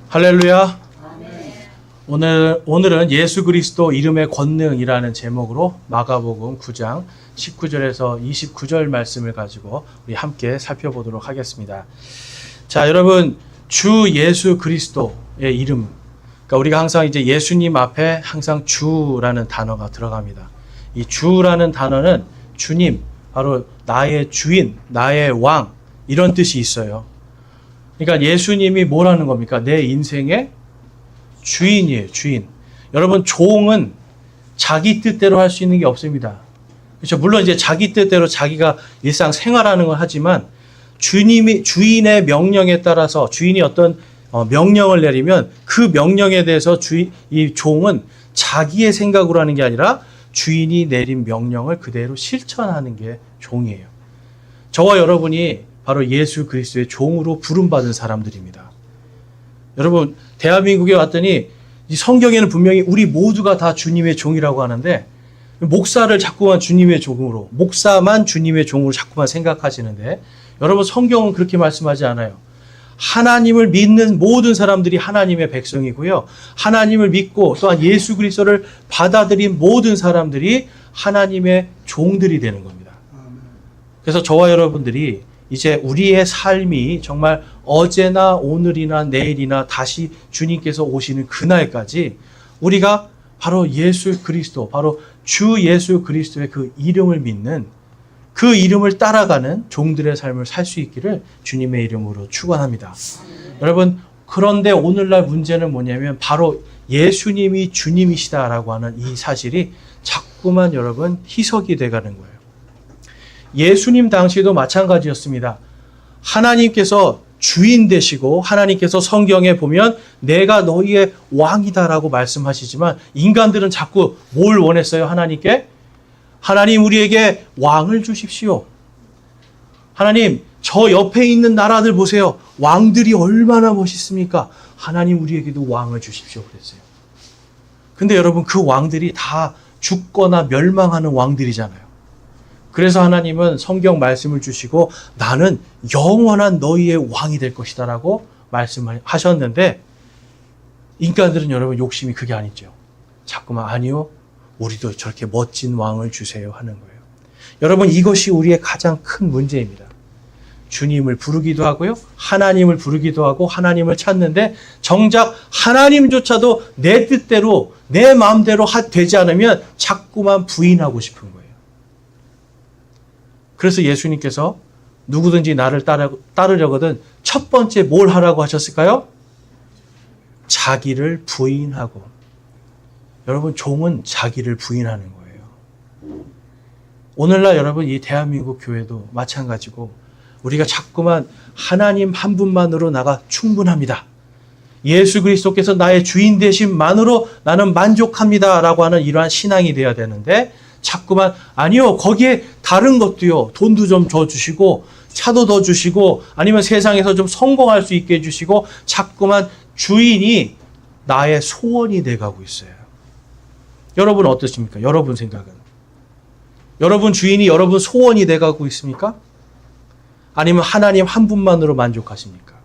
할렐루야. 오늘은 예수 그리스도 이름의 권능이라는 제목으로 마가복음 9장 19절에서 29절 말씀을 가지고 우리 함께 살펴보도록 하겠습니다. 자, 여러분, 주 예수 그리스도의 이름. 그러니까 우리가 항상 이제 예수님 앞에 항상 주라는 단어가 들어갑니다. 이 주라는 단어는 주님, 바로 나의 주인, 나의 왕, 이런 뜻이 있어요. 그러니까 예수님이 뭐라는 겁니까? 내 인생의 주인이에요, 주인. 여러분, 종은 자기 뜻대로 할 수 있는 게 없습니다. 그렇죠? 물론 이제 자기 뜻대로 자기가 일상 생활하는 걸 하지만 주인의 명령에 따라서 주인이 어떤 명령을 내리면 그 명령에 대해서 이 종은 자기의 생각으로 하는 게 아니라 주인이 내린 명령을 그대로 실천하는 게 종이에요. 저와 여러분이 바로 예수 그리스도의 종으로 부름받은 사람들입니다. 여러분, 대한민국에 왔더니 이 성경에는 분명히 우리 모두가 다 주님의 종이라고 하는데 목사를 자꾸만 주님의 종으로, 목사만 주님의 종으로 자꾸만 생각하시는데 여러분, 성경은 그렇게 말씀하지 않아요. 하나님을 믿는 모든 사람들이 하나님의 백성이고요. 하나님을 믿고 또한 예수 그리스도를 받아들인 모든 사람들이 하나님의 종들이 되는 겁니다. 그래서 저와 여러분들이 이제 우리의 삶이 정말 어제나 오늘이나 내일이나 다시 주님께서 오시는 그날까지 우리가 바로 예수 그리스도, 바로 주 예수 그리스도의 그 이름을 믿는, 그 이름을 따라가는 종들의 삶을 살 수 있기를 주님의 이름으로 축원합니다. 여러분, 그런데 오늘날 문제는 뭐냐면 바로 예수님이 주님이시다라고 하는 이 사실이 자꾸만 여러분 희석이 돼가는 거예요. 예수님 당시도 마찬가지였습니다. 하나님께서 주인 되시고 하나님께서 성경에 보면 내가 너희의 왕이다라고 말씀하시지만 인간들은 자꾸 뭘 원했어요? 하나님께? 하나님, 우리에게 왕을 주십시오. 하나님, 저 옆에 있는 나라들 보세요. 왕들이 얼마나 멋있습니까? 하나님, 우리에게도 왕을 주십시오 그랬어요. 근데 여러분, 그 왕들이 다 죽거나 멸망하는 왕들이잖아요. 그래서 하나님은 성경 말씀을 주시고 나는 영원한 너희의 왕이 될 것이다 라고 말씀을 하셨는데 인간들은 여러분 욕심이 그게 아니죠. 자꾸만 아니요, 우리도 저렇게 멋진 왕을 주세요 하는 거예요. 여러분, 이것이 우리의 가장 큰 문제입니다. 주님을 부르기도 하고요, 하나님을 부르기도 하고 하나님을 찾는데 정작 하나님조차도 내 뜻대로 내 마음대로 되지 않으면 자꾸만 부인하고 싶은 거예요. 그래서 예수님께서 누구든지 나를 따르려거든 첫 번째 뭘 하라고 하셨을까요? 자기를 부인하고. 여러분, 종은 자기를 부인하는 거예요. 오늘날 여러분, 이 대한민국 교회도 마찬가지고 우리가 자꾸만 하나님 한 분만으로 나가 충분합니다. 예수 그리스도께서 나의 주인 되심만으로 나는 만족합니다 라고 하는 이러한 신앙이 되어야 되는데 자꾸만 아니요, 거기에 다른 것도요, 돈도 좀 더 주시고 차도 더 주시고 아니면 세상에서 좀 성공할 수 있게 해주시고 자꾸만 주인이 나의 소원이 돼가고 있어요. 여러분 어떠십니까? 여러분 생각은? 여러분 주인이 여러분 소원이 돼가고 있습니까? 아니면 하나님 한 분만으로 만족하십니까?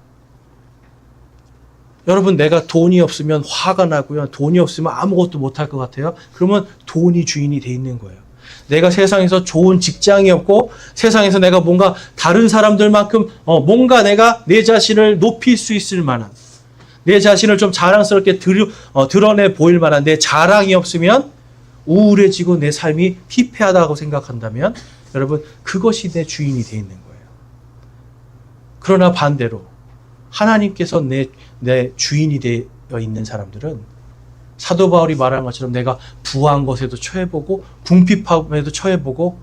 여러분, 내가 돈이 없으면 화가 나고요. 돈이 없으면 아무것도 못할 것 같아요. 그러면 돈이 주인이 돼 있는 거예요. 내가 세상에서 좋은 직장이 없고 세상에서 내가 뭔가 다른 사람들만큼 뭔가 내가 내 자신을 높일 수 있을 만한, 내 자신을 좀 자랑스럽게 드러내 보일 만한 내 자랑이 없으면 우울해지고 내 삶이 피폐하다고 생각한다면 여러분, 그것이 내 주인이 돼 있는 거예요. 그러나 반대로 하나님께서 내 주인이 되어 있는 사람들은 사도 바울이 말한 것처럼 내가 부한 것에도 처해보고 궁핍함에도 처해보고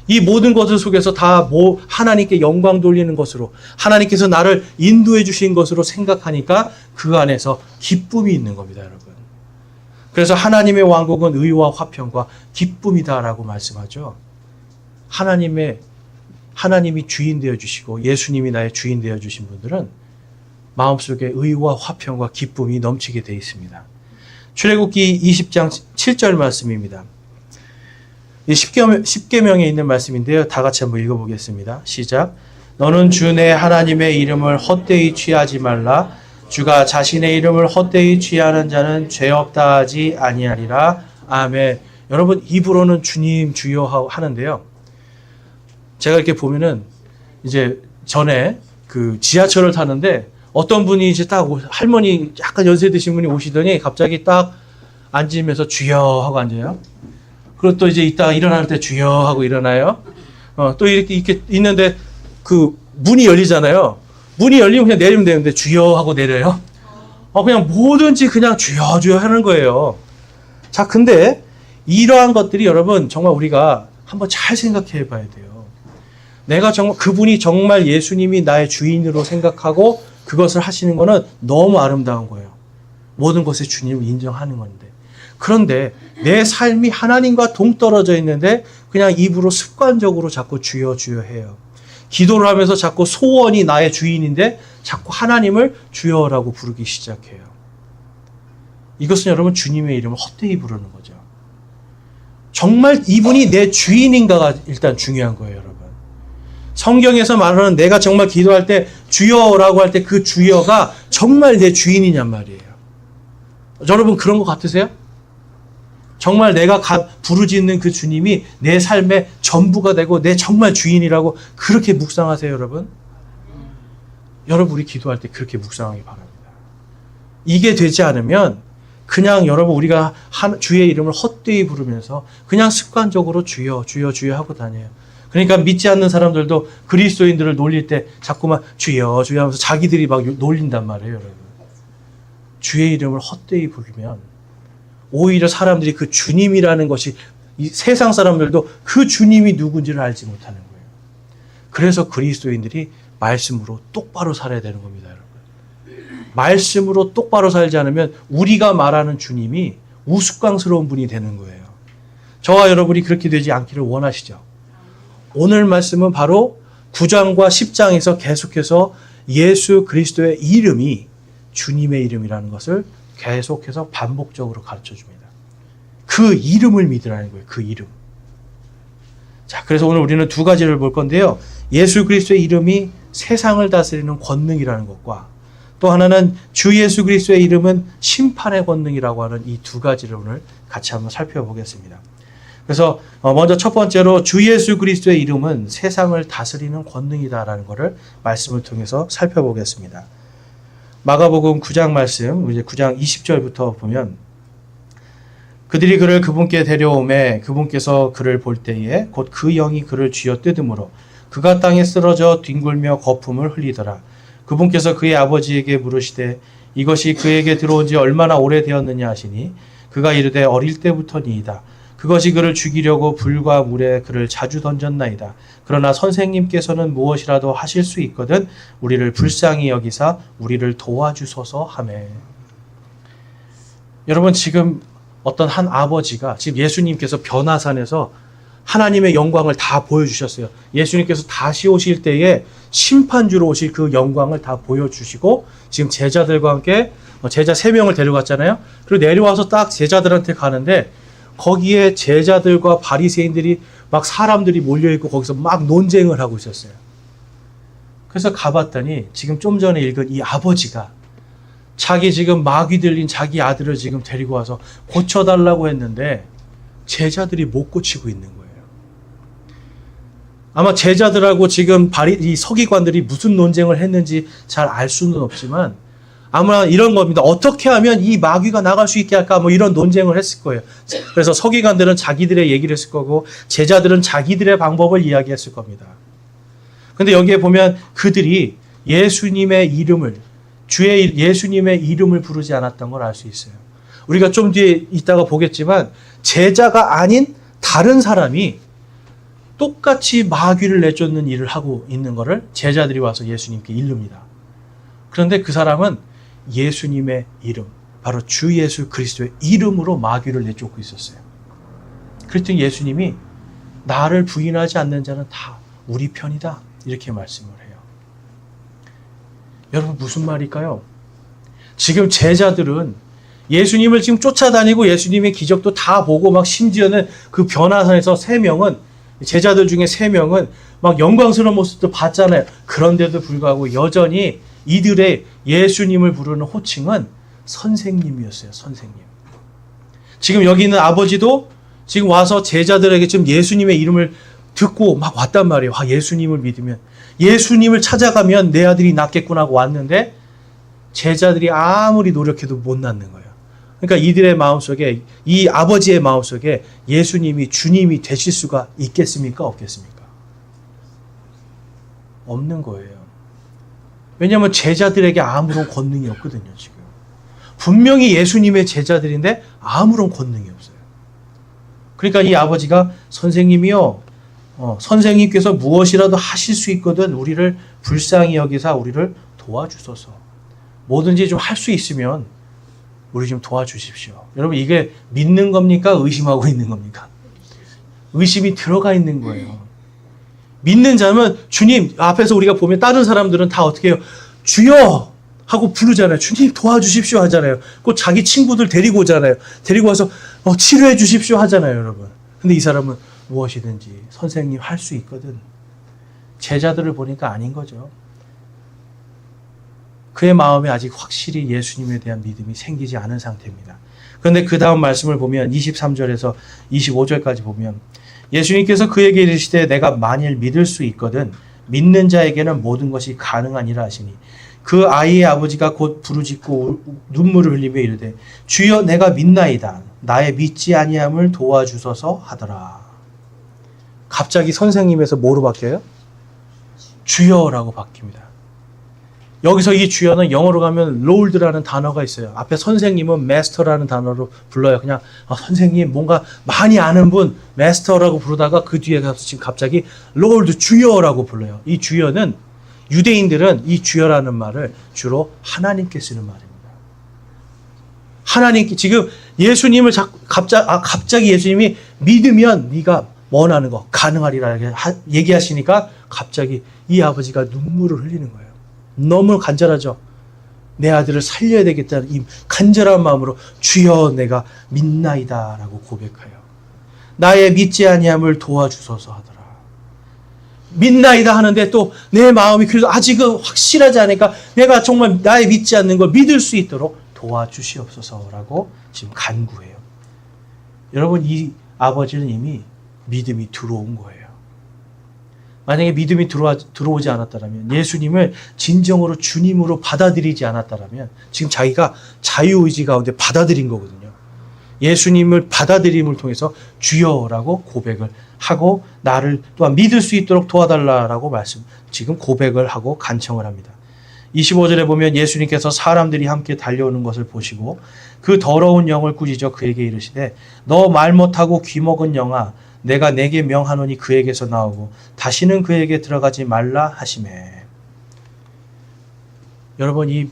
이 모든 것을 속에서 다 하나님께 영광 돌리는 것으로 하나님께서 나를 인도해 주신 것으로 생각하니까 그 안에서 기쁨이 있는 겁니다, 여러분. 그래서 하나님의 왕국은 의와 화평과 기쁨이다라고 말씀하죠. 하나님이 주인 되어 주시고 예수님이 나의 주인 되어 주신 분들은 마음속에 의와 화평과 기쁨이 넘치게 되어 있습니다. 출애굽기 20장 7절 말씀입니다. 10계명에 있는 말씀인데요. 다 같이 한번 읽어보겠습니다. 시작. 너는 주 내 하나님의 이름을 헛되이 취하지 말라. 주가 자신의 이름을 헛되이 취하는 자는 죄 없다 하지 아니하리라. 아멘. 여러분, 입으로는 주님 주여 하는데요. 제가 이렇게 보면은 이제 전에 그 지하철을 타는데 어떤 분이 이제 딱 할머니 약간 연세 드신 분이 오시더니 갑자기 딱 앉으면서 주여 하고 앉아요. 그리고 또 이제 이따가 일어날 때 주여 하고 일어나요. 또 이렇게 있는데 그 문이 열리잖아요. 문이 열리면 그냥 내리면 되는데 주여 하고 내려요. 그냥 뭐든지 그냥 주여 주여 하는 거예요. 자, 근데 이러한 것들이 여러분 정말 우리가 한번 잘 생각해 봐야 돼요. 내가 정말 그분이 정말 예수님이 나의 주인으로 생각하고 그것을 하시는 거는 너무 아름다운 거예요. 모든 것에 주님을 인정하는 건데. 그런데 내 삶이 하나님과 동떨어져 있는데 그냥 입으로 습관적으로 자꾸 주여 주여 해요. 기도를 하면서 자꾸 소원이 나의 주인인데 자꾸 하나님을 주여라고 부르기 시작해요. 이것은 여러분 주님의 이름을 헛되이 부르는 거죠. 정말 이분이 내 주인인가가 일단 중요한 거예요, 여러분. 성경에서 말하는 내가 정말 기도할 때 주여라고 할 때 그 주여가 정말 내 주인이냔 말이에요. 여러분 그런 것 같으세요? 정말 내가 부르짖는 그 주님이 내 삶의 전부가 되고 내 정말 주인이라고 그렇게 묵상하세요, 여러분? 여러분 우리 기도할 때 그렇게 묵상하기 바랍니다. 이게 되지 않으면 그냥 여러분 우리가 주의 이름을 헛되이 부르면서 그냥 습관적으로 주여 주여 주여 하고 다녀요. 그러니까 믿지 않는 사람들도 그리스도인들을 놀릴 때 자꾸만 주여 주여 하면서 자기들이 막 놀린단 말이에요, 여러분. 주의 이름을 헛되이 부르면 오히려 사람들이 그 주님이라는 것이 이 세상 사람들도 그 주님이 누군지를 알지 못하는 거예요. 그래서 그리스도인들이 말씀으로 똑바로 살아야 되는 겁니다, 여러분. 말씀으로 똑바로 살지 않으면 우리가 말하는 주님이 우스꽝스러운 분이 되는 거예요. 저와 여러분이 그렇게 되지 않기를 원하시죠? 오늘 말씀은 바로 9장과 10장에서 계속해서 예수 그리스도의 이름이 주님의 이름이라는 것을 계속해서 반복적으로 가르쳐줍니다. 그 이름을 믿으라는 거예요. 그 이름. 자, 그래서 오늘 우리는 두 가지를 볼 건데요. 예수 그리스도의 이름이 세상을 다스리는 권능이라는 것과 또 하나는 주 예수 그리스도의 이름은 심판의 권능이라고 하는 이 두 가지를 오늘 같이 한번 살펴보겠습니다. 그래서 먼저 첫 번째로 주 예수 그리스도의 이름은 세상을 다스리는 권능이다라는 것을 말씀을 통해서 살펴보겠습니다. 마가복음 9장 말씀, 이제 9장 20절부터 보면 그들이 그를 그분께 데려오매 그분께서 그를 볼 때에 곧 그 영이 그를 쥐어 뜯음으로 그가 땅에 쓰러져 뒹굴며 거품을 흘리더라. 그분께서 그의 아버지에게 물으시되 이것이 그에게 들어온 지 얼마나 오래되었느냐 하시니 그가 이르되 어릴 때부터니이다. 그것이 그를 죽이려고 불과 물에 그를 자주 던졌나이다. 그러나 선생님께서는 무엇이라도 하실 수 있거든 우리를 불쌍히 여기사 우리를 도와주소서 하매. 여러분 지금 어떤 한 아버지가 지금 예수님께서 변화산에서 하나님의 영광을 다 보여주셨어요. 예수님께서 다시 오실 때에 심판주로 오실 그 영광을 다 보여주시고 지금 제자들과 함께 제자 3명을 데려갔잖아요. 그리고 내려와서 딱 제자들한테 가는데 거기에 제자들과 바리새인들이 막 사람들이 몰려있고 거기서 막 논쟁을 하고 있었어요. 그래서 가봤더니 지금 좀 전에 읽은 이 아버지가 자기 지금 마귀 들린 자기 아들을 지금 데리고 와서 고쳐달라고 했는데 제자들이 못 고치고 있는 거예요. 아마 제자들하고 지금 이 서기관들이 무슨 논쟁을 했는지 잘 알 수는 없지만 아마 이런 겁니다. 어떻게 하면 이 마귀가 나갈 수 있게 할까? 뭐 이런 논쟁을 했을 거예요. 그래서 서기관들은 자기들의 얘기를 했을 거고 제자들은 자기들의 방법을 이야기했을 겁니다. 근데 여기에 보면 그들이 예수님의 이름을 예수님의 이름을 부르지 않았던 걸 알 수 있어요. 우리가 좀 뒤에 이따가 보겠지만 제자가 아닌 다른 사람이 똑같이 마귀를 내쫓는 일을 하고 있는 것을 제자들이 와서 예수님께 이릅니다. 그런데 그 사람은 예수님의 이름, 바로 주 예수 그리스도의 이름으로 마귀를 내쫓고 있었어요. 그랬더니 예수님이 나를 부인하지 않는 자는 다 우리 편이다 이렇게 말씀을 해요. 여러분 무슨 말일까요? 지금 제자들은 예수님을 지금 쫓아다니고 예수님의 기적도 다 보고 막 심지어는 그 변화산에서 3명은 제자들 중에 3명은 막 영광스러운 모습도 봤잖아요. 그런데도 불구하고 여전히 이들의 예수님을 부르는 호칭은 선생님이었어요. 선생님. 지금 여기 있는 아버지도 지금 와서 제자들에게 지금 예수님의 이름을 듣고 막 왔단 말이에요. 예수님을 믿으면, 예수님을 찾아가면 내 아들이 낫겠구나 하고 왔는데 제자들이 아무리 노력해도 못 낫는 거예요. 그러니까 이들의 마음속에, 이 아버지의 마음속에 예수님이 주님이 되실 수가 있겠습니까? 없겠습니까? 없는 거예요. 왜냐하면 제자들에게 아무런 권능이 없거든요. 지금 분명히 예수님의 제자들인데 아무런 권능이 없어요. 그러니까 이 아버지가 선생님이요, 선생님께서 무엇이라도 하실 수 있거든 우리를 불쌍히 여기사 우리를 도와주소서. 뭐든지 좀 할 수 있으면 우리 좀 도와주십시오. 여러분, 이게 믿는 겁니까? 의심하고 있는 겁니까? 의심이 들어가 있는 거예요. 믿는 자면 주님 앞에서 우리가 보면 다른 사람들은 다 어떻게 해요? 주여 하고 부르잖아요. 주님 도와주십시오 하잖아요. 꼭 자기 친구들 데리고 오잖아요. 데리고 와서 치료해 주십시오 하잖아요, 여러분. 근데 이 사람은 무엇이든지 선생님 할 수 있거든. 제자들을 보니까 아닌 거죠. 그의 마음에 아직 확실히 예수님에 대한 믿음이 생기지 않은 상태입니다. 그런데 그 다음 말씀을 보면 23절에서 25절까지 보면 예수님께서 그에게 이르시되 내가 만일 믿을 수 있거든 믿는 자에게는 모든 것이 가능하니라 하시니 그 아이의 아버지가 곧 부르짖고 눈물을 흘리며 이르되 주여 내가 믿나이다 나의 믿지 아니함을 도와주소서 하더라. 갑자기 선생님에서 뭐로 바뀌어요? 주여라고 바뀝니다. 여기서 이 주여는 영어로 가면 Lord라는 단어가 있어요. 앞에 선생님은 Master라는 단어로 불러요. 그냥 선생님 뭔가 많이 아는 분 Master라고 부르다가 그 뒤에 가서 지금 갑자기 Lord 주여라고 불러요. 이 주여는 유대인들은 이 주여라는 말을 주로 하나님께 쓰는 말입니다. 하나님께 지금 예수님을 갑자기 예수님이 믿으면 네가 원하는 거 가능하리라 얘기하시니까 갑자기 이 아버지가 눈물을 흘리는 거예요. 너무 간절하죠. 내 아들을 살려야 되겠다는 이 간절한 마음으로 주여 내가 믿나이다 라고 고백하여 나의 믿지 아니함을 도와주소서 하더라. 믿나이다 하는데 또 내 마음이 그래도 아직은 확실하지 않으니까 내가 정말 나의 믿지 않는 걸 믿을 수 있도록 도와주시옵소서라고 지금 간구해요. 여러분, 이 아버지는 이미 믿음이 들어온 거예요. 만약에 믿음이 들어오지 않았다면, 예수님을 진정으로 주님으로 받아들이지 않았다면 지금 자기가 자유의지 가운데 받아들인 거거든요. 예수님을 받아들임을 통해서 주여라고 고백을 하고 나를 또한 믿을 수 있도록 도와달라라고 지금 고백을 하고 간청을 합니다. 25절에 보면 예수님께서 사람들이 함께 달려오는 것을 보시고 그 더러운 영을 꾸짖어 그에게 이르시되 너 말 못하고 귀먹은 영아 내가 내게 명하노니 그에게서 나오고 다시는 그에게 들어가지 말라 하시매. 여러분, 이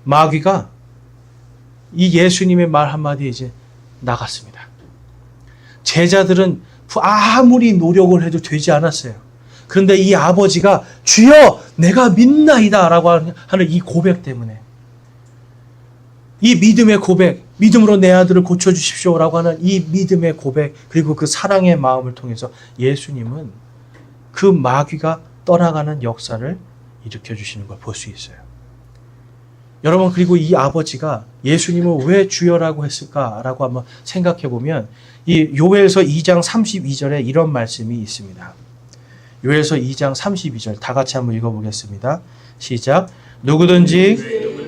마귀가 이 예수님의 말 한마디에 이제 나갔습니다. 제자들은 아무리 노력을 해도 되지 않았어요. 그런데 이 아버지가 주여 내가 믿나이다 라고 하는 이 고백 때문에, 이 믿음의 고백, 믿음으로 내 아들을 고쳐주십시오 라고 하는 이 믿음의 고백, 그리고 그 사랑의 마음을 통해서 예수님은 그 마귀가 떠나가는 역사를 일으켜주시는 걸 볼 수 있어요. 여러분, 그리고 이 아버지가 예수님을 왜 주여라고 했을까라고 한번 생각해 보면 이 요엘서 2장 32절에 이런 말씀이 있습니다. 요엘서 2장 32절 다 같이 한번 읽어보겠습니다. 시작. 누구든지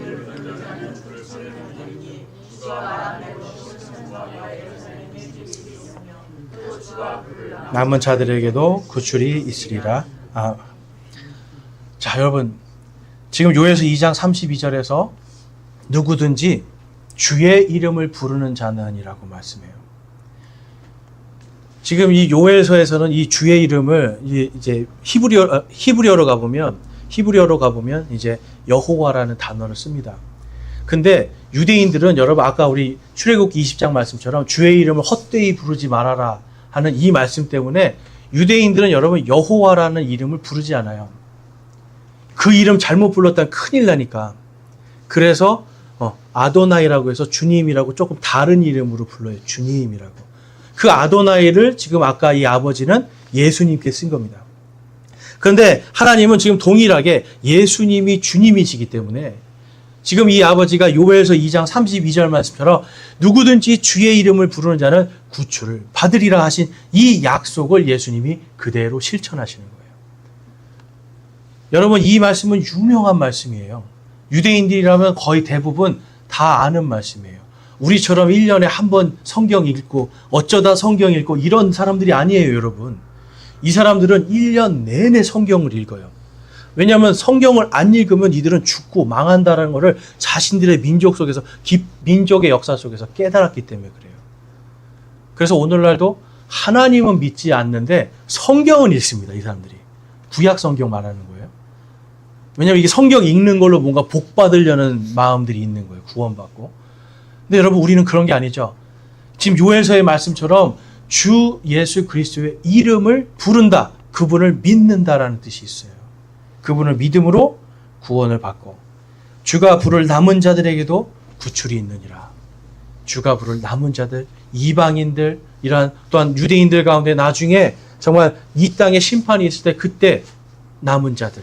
남은 자들에게도 구출이 있으리라. 자, 여러분, 지금 요엘서 2장 32절에서 누구든지 주의 이름을 부르는 자는이라고 말씀해요. 지금 이 요엘서에서는 이 주의 이름을 이제 히브리어로 가보면 이제 여호와라는 단어를 씁니다. 근데 유대인들은 여러분 아까 우리 출애굽기 20장 말씀처럼 주의 이름을 헛되이 부르지 말아라 하는 이 말씀 때문에 유대인들은 여러분 여호와라는 이름을 부르지 않아요. 그 이름 잘못 불렀다면 큰일 나니까. 그래서 아도나이라고 해서 주님이라고 조금 다른 이름으로 불러요. 주님이라고. 그 아도나이를 지금 아까 이 아버지는 예수님께 쓴 겁니다. 그런데 하나님은 지금 동일하게 예수님이 주님이시기 때문에 지금 이 아버지가 요엘서 2장 32절 말씀처럼 누구든지 주의 이름을 부르는 자는 구출을 받으리라 하신 이 약속을 예수님이 그대로 실천하시는 거예요. 여러분, 이 말씀은 유명한 말씀이에요. 유대인들이라면 거의 대부분 다 아는 말씀이에요. 우리처럼 1년에 한 번 성경 읽고 어쩌다 성경 읽고 이런 사람들이 아니에요, 여러분. 이 사람들은 1년 내내 성경을 읽어요. 왜냐하면 성경을 안 읽으면 이들은 죽고 망한다는 것을 자신들의 민족 속에서, 민족의 역사 속에서 깨달았기 때문에 그래요. 그래서 오늘날도 하나님은 믿지 않는데 성경은 읽습니다, 이 사람들이. 구약 성경 말하는 거예요. 왜냐하면 이게 성경 읽는 걸로 뭔가 복 받으려는 마음들이 있는 거예요, 구원받고. 근데 여러분, 우리는 그런 게 아니죠. 지금 요엘서의 말씀처럼 주 예수 그리스도의 이름을 부른다, 그분을 믿는다라는 뜻이 있어요. 그분을 믿음으로 구원을 받고 주가 부를 남은 자들에게도 구출이 있느니라. 주가 부를 남은 자들, 이방인들, 이러한 또한 유대인들 가운데 나중에 정말 이 땅에 심판이 있을 때 그때 남은 자들,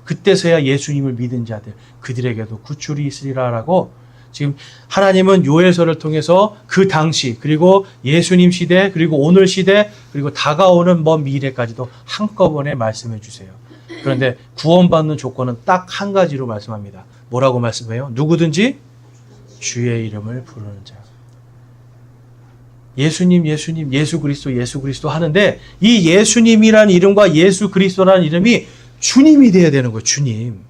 그때서야 예수님을 믿은 자들, 그들에게도 구출이 있으리라라고 지금 하나님은 요엘서를 통해서 그 당시, 그리고 예수님 시대, 그리고 오늘 시대, 그리고 다가오는 먼 미래까지도 한꺼번에 말씀해 주세요. 그런데 구원받는 조건은 딱 한 가지로 말씀합니다. 뭐라고 말씀해요? 누구든지 주의 이름을 부르는 자. 예수님, 예수님, 예수 그리스도 하는데 이 예수님이라는 이름과 예수 그리스도라는 이름이 주님이 되어야 되는 거예요. 주님.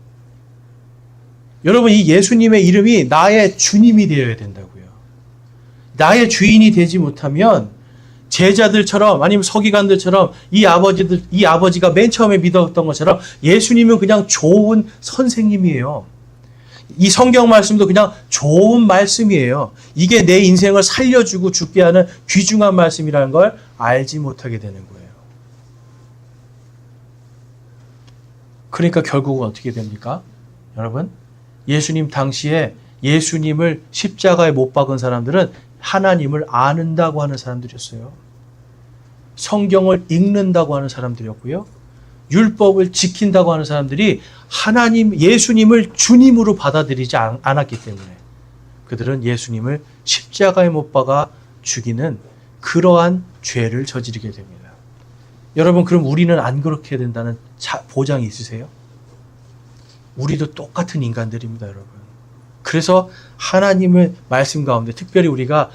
여러분, 이 예수님의 이름이 나의 주님이 되어야 된다고요. 나의 주인이 되지 못하면 제자들처럼 아니면 서기관들처럼 이 아버지가 맨 처음에 믿었던 것처럼 예수님은 그냥 좋은 선생님이에요. 이 성경 말씀도 그냥 좋은 말씀이에요. 이게 내 인생을 살려주고 죽게 하는 귀중한 말씀이라는 걸 알지 못하게 되는 거예요. 그러니까 결국은 어떻게 됩니까? 여러분, 예수님 당시에 예수님을 십자가에 못 박은 사람들은 하나님을 아는다고 하는 사람들이었어요. 성경을 읽는다고 하는 사람들이었고요. 율법을 지킨다고 하는 사람들이 예수님을 주님으로 받아들이지 않았기 때문에 그들은 예수님을 십자가에 못 박아 죽이는 그러한 죄를 저지르게 됩니다. 여러분, 그럼 우리는 안 그렇게 된다는 보장이 있으세요? 우리도 똑같은 인간들입니다, 여러분. 그래서 하나님의 말씀 가운데 특별히 우리가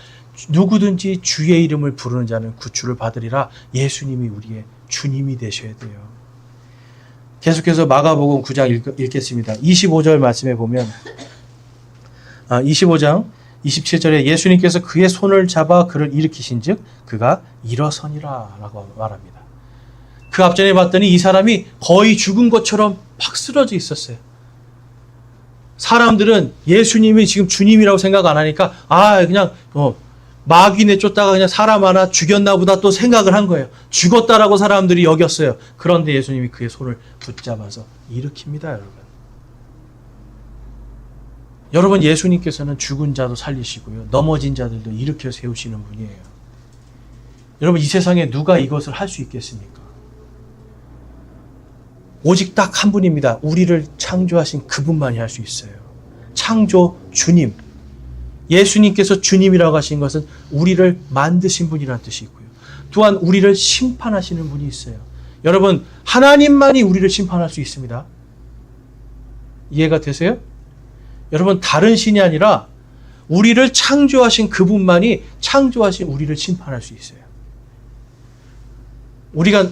누구든지 주의 이름을 부르는 자는 구출을 받으리라, 예수님이 우리의 주님이 되셔야 돼요. 계속해서 마가복음 9장 읽겠습니다. 25절 말씀에 보면 25장 27절에 예수님께서 그의 손을 잡아 그를 일으키신 즉 그가 일어서니라 라고 말합니다. 그 앞전에 봤더니 이 사람이 거의 죽은 것처럼 팍 쓰러져 있었어요. 사람들은 예수님이 지금 주님이라고 생각 안 하니까 그냥 마귀 내쫓다가 그냥 사람 하나 죽였나 보다 또 생각을 한 거예요. 죽었다라고 사람들이 여겼어요. 그런데 예수님이 그의 손을 붙잡아서 일으킵니다, 여러분. 여러분, 예수님께서는 죽은 자도 살리시고요. 넘어진 자들도 일으켜 세우시는 분이에요. 여러분, 이 세상에 누가 이것을 할 수 있겠습니까? 오직 딱 한 분입니다. 우리를 창조하신 그분만이 할 수 있어요. 창조 주님. 예수님께서 주님이라고 하신 것은 우리를 만드신 분이라는 뜻이 있고요. 또한 우리를 심판하시는 분이 있어요. 여러분, 하나님만이 우리를 심판할 수 있습니다. 이해가 되세요? 여러분, 다른 신이 아니라 우리를 창조하신 그분만이 창조하신 우리를 심판할 수 있어요. 우리가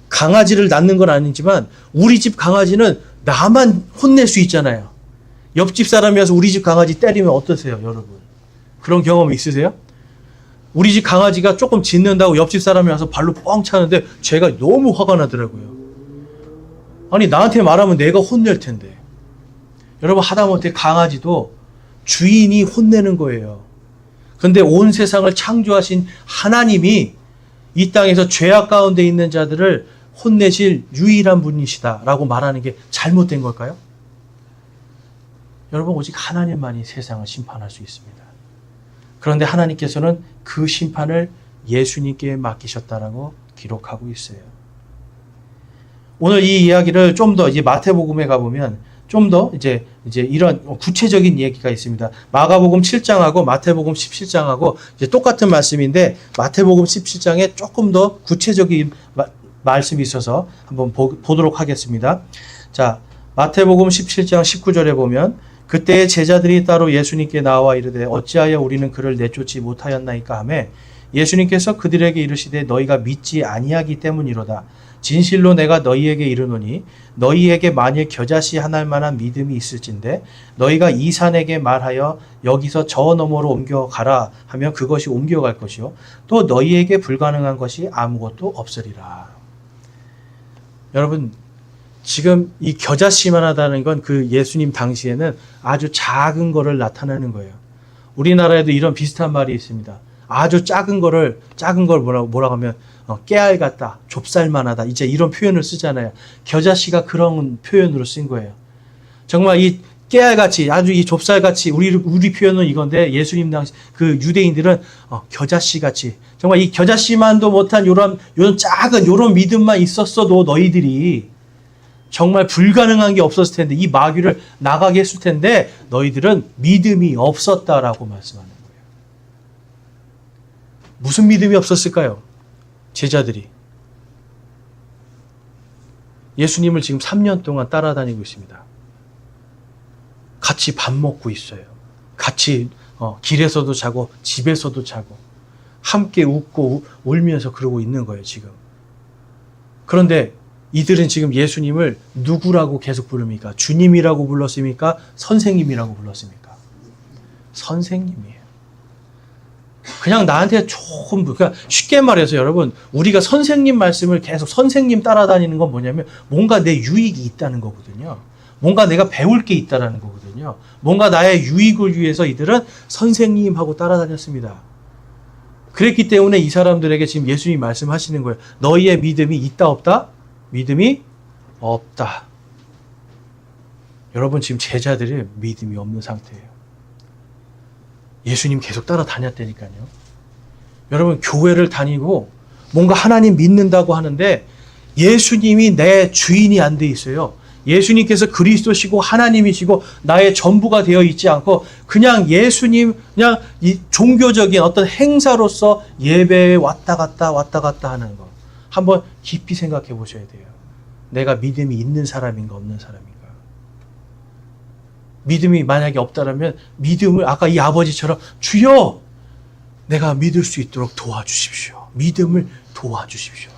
강아지를 낳는 건 아니지만 우리 집 강아지는 나만 혼낼 수 있잖아요. 옆집 사람이 와서 우리 집 강아지 때리면 어떠세요, 여러분? 그런 경험 있으세요? 우리 집 강아지가 조금 짖는다고 옆집 사람이 와서 발로 뻥 차는데 제가 너무 화가 나더라고요. 아니, 나한테 말하면 내가 혼낼 텐데. 여러분, 하다못해 강아지도 주인이 혼내는 거예요. 그런데 온 세상을 창조하신 하나님이 이 땅에서 죄악 가운데 있는 자들을 혼내실 유일한 분이시다라고 말하는 게 잘못된 걸까요? 여러분, 오직 하나님만이 세상을 심판할 수 있습니다. 그런데 하나님께서는 그 심판을 예수님께 맡기셨다라고 기록하고 있어요. 오늘 이 이야기를 좀 더 이제 마태복음에 가보면 좀 더 이제 이런 구체적인 얘기가 있습니다. 마가복음 7장하고 마태복음 17장하고 이제 똑같은 말씀인데 마태복음 17장에 조금 더 구체적인 말씀이 있어서 한번 보도록 하겠습니다. 자, 마태복음 17장 19절에 보면 그때 제자들이 따로 예수님께 나와 이르되 어찌하여 우리는 그를 내쫓지 못하였나이까 하매 예수님께서 그들에게 이르시되 너희가 믿지 아니하기 때문이로다. 진실로 내가 너희에게 이르노니 너희에게 만일 겨자씨 하나일 만한 믿음이 있을진데 너희가 이 산에게 말하여 여기서 저 너머로 옮겨가라 하면 그것이 옮겨갈 것이요 또 너희에게 불가능한 것이 아무것도 없으리라. 여러분, 지금 이 겨자씨만 하다는 건 그 예수님 당시에는 아주 작은 거를 나타내는 거예요. 우리나라에도 이런 비슷한 말이 있습니다. 아주 작은 걸 뭐라고 하면 깨알 같다, 좁쌀만하다, 이제 이런 표현을 쓰잖아요. 겨자씨가 그런 표현으로 쓴 거예요. 정말 이 깨알같이, 아주 이 좁쌀같이, 우리 표현은 이건데 예수님 당시 그 유대인들은 겨자씨같이, 정말 이 겨자씨만도 못한 요런 작은 요런 믿음만 있었어도 너희들이 정말 불가능한 게 없었을 텐데, 이 마귀를 나가게 했을 텐데 너희들은 믿음이 없었다라고 말씀하는 거예요. 무슨 믿음이 없었을까요? 제자들이 예수님을 지금 3년 동안 따라다니고 있습니다. 같이 밥 먹고 있어요. 같이 길에서도 자고 집에서도 자고 함께 웃고 울면서 그러고 있는 거예요, 지금. 그런데 이들은 지금 예수님을 누구라고 계속 부릅니까? 주님이라고 불렀습니까? 선생님이라고 불렀습니까? 선생님이에요. 그냥 나한테 조금, 그러니까 쉽게 말해서 여러분, 우리가 선생님 말씀을 계속 선생님 따라다니는 건 뭐냐면 뭔가 내 유익이 있다는 거거든요. 뭔가 내가 배울 게 있다는 거거든요. 뭔가 나의 유익을 위해서 이들은 선생님하고 따라다녔습니다. 그랬기 때문에 이 사람들에게 지금 예수님이 말씀하시는 거예요. 너희의 믿음이 있다 없다? 믿음이 없다. 여러분, 지금 제자들이 믿음이 없는 상태예요. 예수님 계속 따라다녔다니까요. 여러분, 교회를 다니고 뭔가 하나님 믿는다고 하는데 예수님이 내 주인이 안 돼 있어요. 예수님께서 그리스도시고 하나님이시고 나의 전부가 되어 있지 않고 그냥 예수님, 그냥 이 종교적인 어떤 행사로서 예배에 왔다 갔다 하는 거. 한번 깊이 생각해 보셔야 돼요. 내가 믿음이 있는 사람인가 없는 사람인가. 믿음이 만약에 없다라면 믿음을 아까 이 아버지처럼 주여 내가 믿을 수 있도록 도와주십시오. 믿음을 도와주십시오.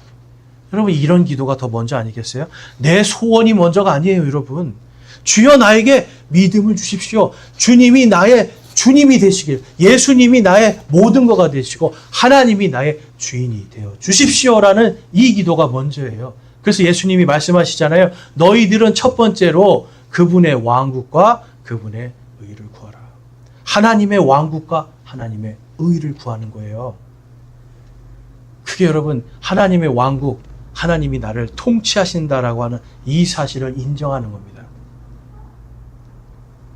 여러분, 이런 기도가 더 먼저 아니겠어요? 내 소원이 먼저가 아니에요, 여러분. 주여 나에게 믿음을 주십시오. 주님이 나의 주님이 되시길, 예수님이 나의 모든 거가 되시고 하나님이 나의 주인이 되어 주십시오라는 이 기도가 먼저예요. 그래서 예수님이 말씀하시잖아요. 너희들은 첫 번째로 그분의 왕국과 그분의 의를 구하라. 하나님의 왕국과 하나님의 의를 구하는 거예요. 그게 여러분, 하나님의 왕국, 하나님이 나를 통치하신다라고 하는 이 사실을 인정하는 겁니다.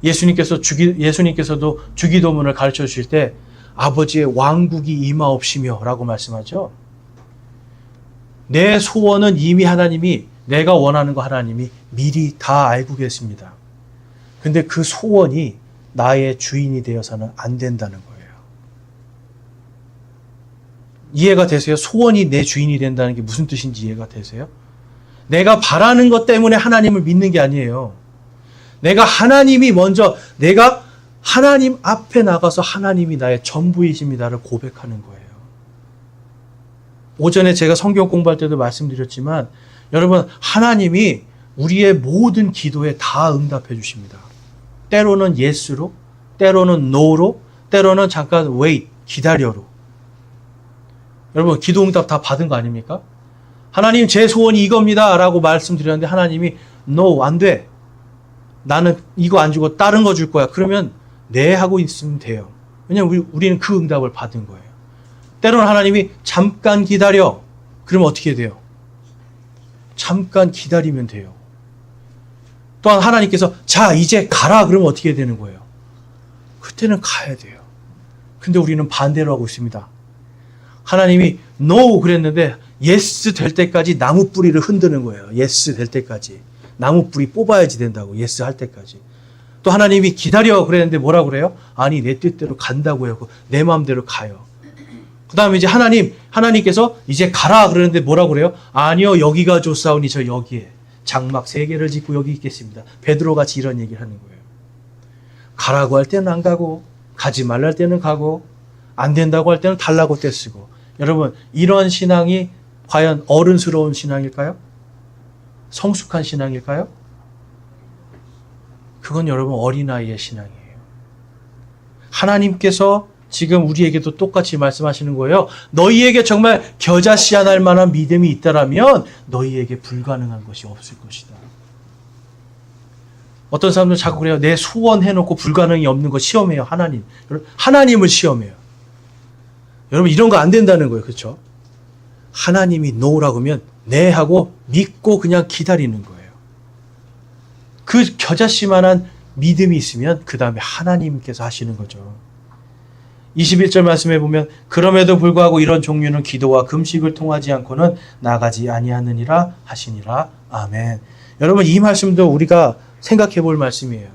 예수님께서도 주기도문을 가르쳐 주실 때 아버지의 왕국이 임하옵시며 라고 말씀하죠. 내 소원은 이미 하나님이, 내가 원하는 거 하나님이 미리 다 알고 계십니다. 근데 그 소원이 나의 주인이 되어서는 안 된다는 거예요. 이해가 되세요? 소원이 내 주인이 된다는 게 무슨 뜻인지 이해가 되세요? 내가 바라는 것 때문에 하나님을 믿는 게 아니에요. 내가 하나님이 먼저, 내가 하나님 앞에 나가서 하나님이 나의 전부이십니다를 고백하는 거예요. 오전에 제가 성경 공부할 때도 말씀드렸지만 여러분, 하나님이 우리의 모든 기도에 다 응답해 주십니다. 때로는 yes로, 때로는 no로, 때로는 잠깐 wait, 기다려로. 여러분, 기도 응답 다 받은 거 아닙니까? 하나님, 제 소원이 이겁니다 라고 말씀드렸는데 하나님이 no, 안 돼. 나는 이거 안 주고 다른 거 줄 거야. 그러면 네 하고 있으면 돼요. 왜냐하면 우리는 그 응답을 받은 거예요. 때로는 하나님이 잠깐 기다려. 그러면 어떻게 돼요? 잠깐 기다리면 돼요. 또한 하나님께서 자, 이제 가라. 그러면 어떻게 되는 거예요? 그때는 가야 돼요. 근데 우리는 반대로 하고 있습니다. 하나님이 no 그랬는데 yes 될 때까지 나무 뿌리를 흔드는 거예요. yes 될 때까지. 나무 뿌리 뽑아야지 된다고. yes 할 때까지. 또 하나님이 기다려 그랬는데 뭐라 그래요? 아니 내 뜻대로 간다고 해요. 내 마음대로 가요. 그 다음에 이제 하나님께서 이제 가라 그러는데 뭐라 그래요? 아니요 여기가 좋사오니 저 여기에 장막 3개를 짓고 여기 있겠습니다. 베드로 같이 이런 얘기를 하는 거예요. 가라고 할 때는 안 가고 가지 말라 할 때는 가고 안 된다고 할 때는 달라고 떼쓰고. 여러분 이런 신앙이 과연 어른스러운 신앙일까요? 성숙한 신앙일까요? 그건 여러분 어린아이의 신앙이에요. 하나님께서 지금 우리에게도 똑같이 말씀하시는 거예요. 너희에게 정말 겨자씨앗 만한 믿음이 있다라면 너희에게 불가능한 것이 없을 것이다. 어떤 사람들은 자꾸 그래요. 내 소원 해놓고 불가능이 없는 거 시험해요. 하나님을 시험해요. 여러분 이런 거 안 된다는 거예요. 그렇죠? 하나님이 노라고 하면 네 하고 믿고 그냥 기다리는 거예요. 그 겨자씨만한 믿음이 있으면 그 다음에 하나님께서 하시는 거죠. 21절 말씀해 보면 그럼에도 불구하고 이런 종류는 기도와 금식을 통하지 않고는 나가지 아니하느니라 하시니라. 아멘. 여러분 이 말씀도 우리가 생각해 볼 말씀이에요.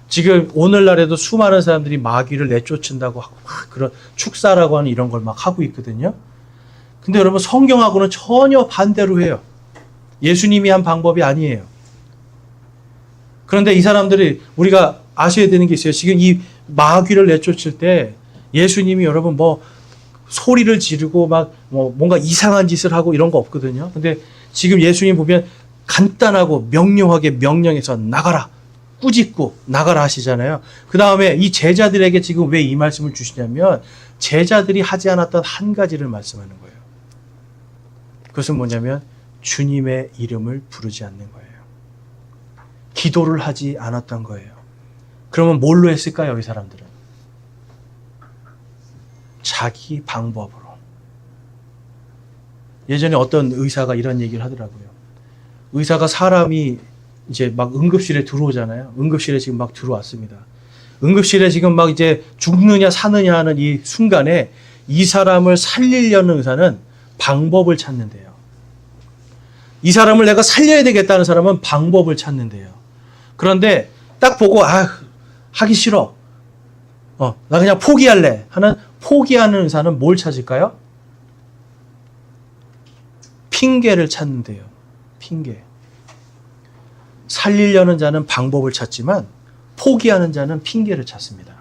지금 오늘날에도 수많은 사람들이 마귀를 내쫓는다고 하고 막 그런 축사라고 하는 이런 걸 막 하고 있거든요. 근데 여러분 성경하고는 전혀 반대로 해요. 예수님이 한 방법이 아니에요. 그런데 이 사람들이 우리가 아셔야 되는 게 있어요. 지금 이 마귀를 내쫓을 때 예수님이 여러분 뭐 소리를 지르고 막 뭐 뭔가 이상한 짓을 하고 이런 거 없거든요. 근데 지금 예수님 보면 간단하고 명료하게 명령해서 나가라. 꾸짖고 나가라 하시잖아요. 그 다음에 이 제자들에게 지금 왜 이 말씀을 주시냐면 제자들이 하지 않았던 한 가지를 말씀하는 거예요. 그것은 뭐냐면 주님의 이름을 부르지 않는 거예요. 기도를 하지 않았던 거예요. 그러면 뭘로 했을까요? 이 사람들은 자기 방법으로. 예전에 어떤 의사가 이런 얘기를 하더라고요. 의사가 사람이 이제 막 응급실에 들어오잖아요. 응급실에 지금 막 들어왔습니다. 응급실에 지금 막 이제 죽느냐 사느냐 하는 이 순간에 이 사람을 살리려는 의사는 방법을 찾는데요. 이 사람을 내가 살려야 되겠다는 사람은 방법을 찾는데요. 그런데 딱 보고 하기 싫어. 나 그냥 포기할래 하는 포기하는 의사는 뭘 찾을까요? 핑계를 찾는데요. 핑계. 살리려는 자는 방법을 찾지만 포기하는 자는 핑계를 찾습니다.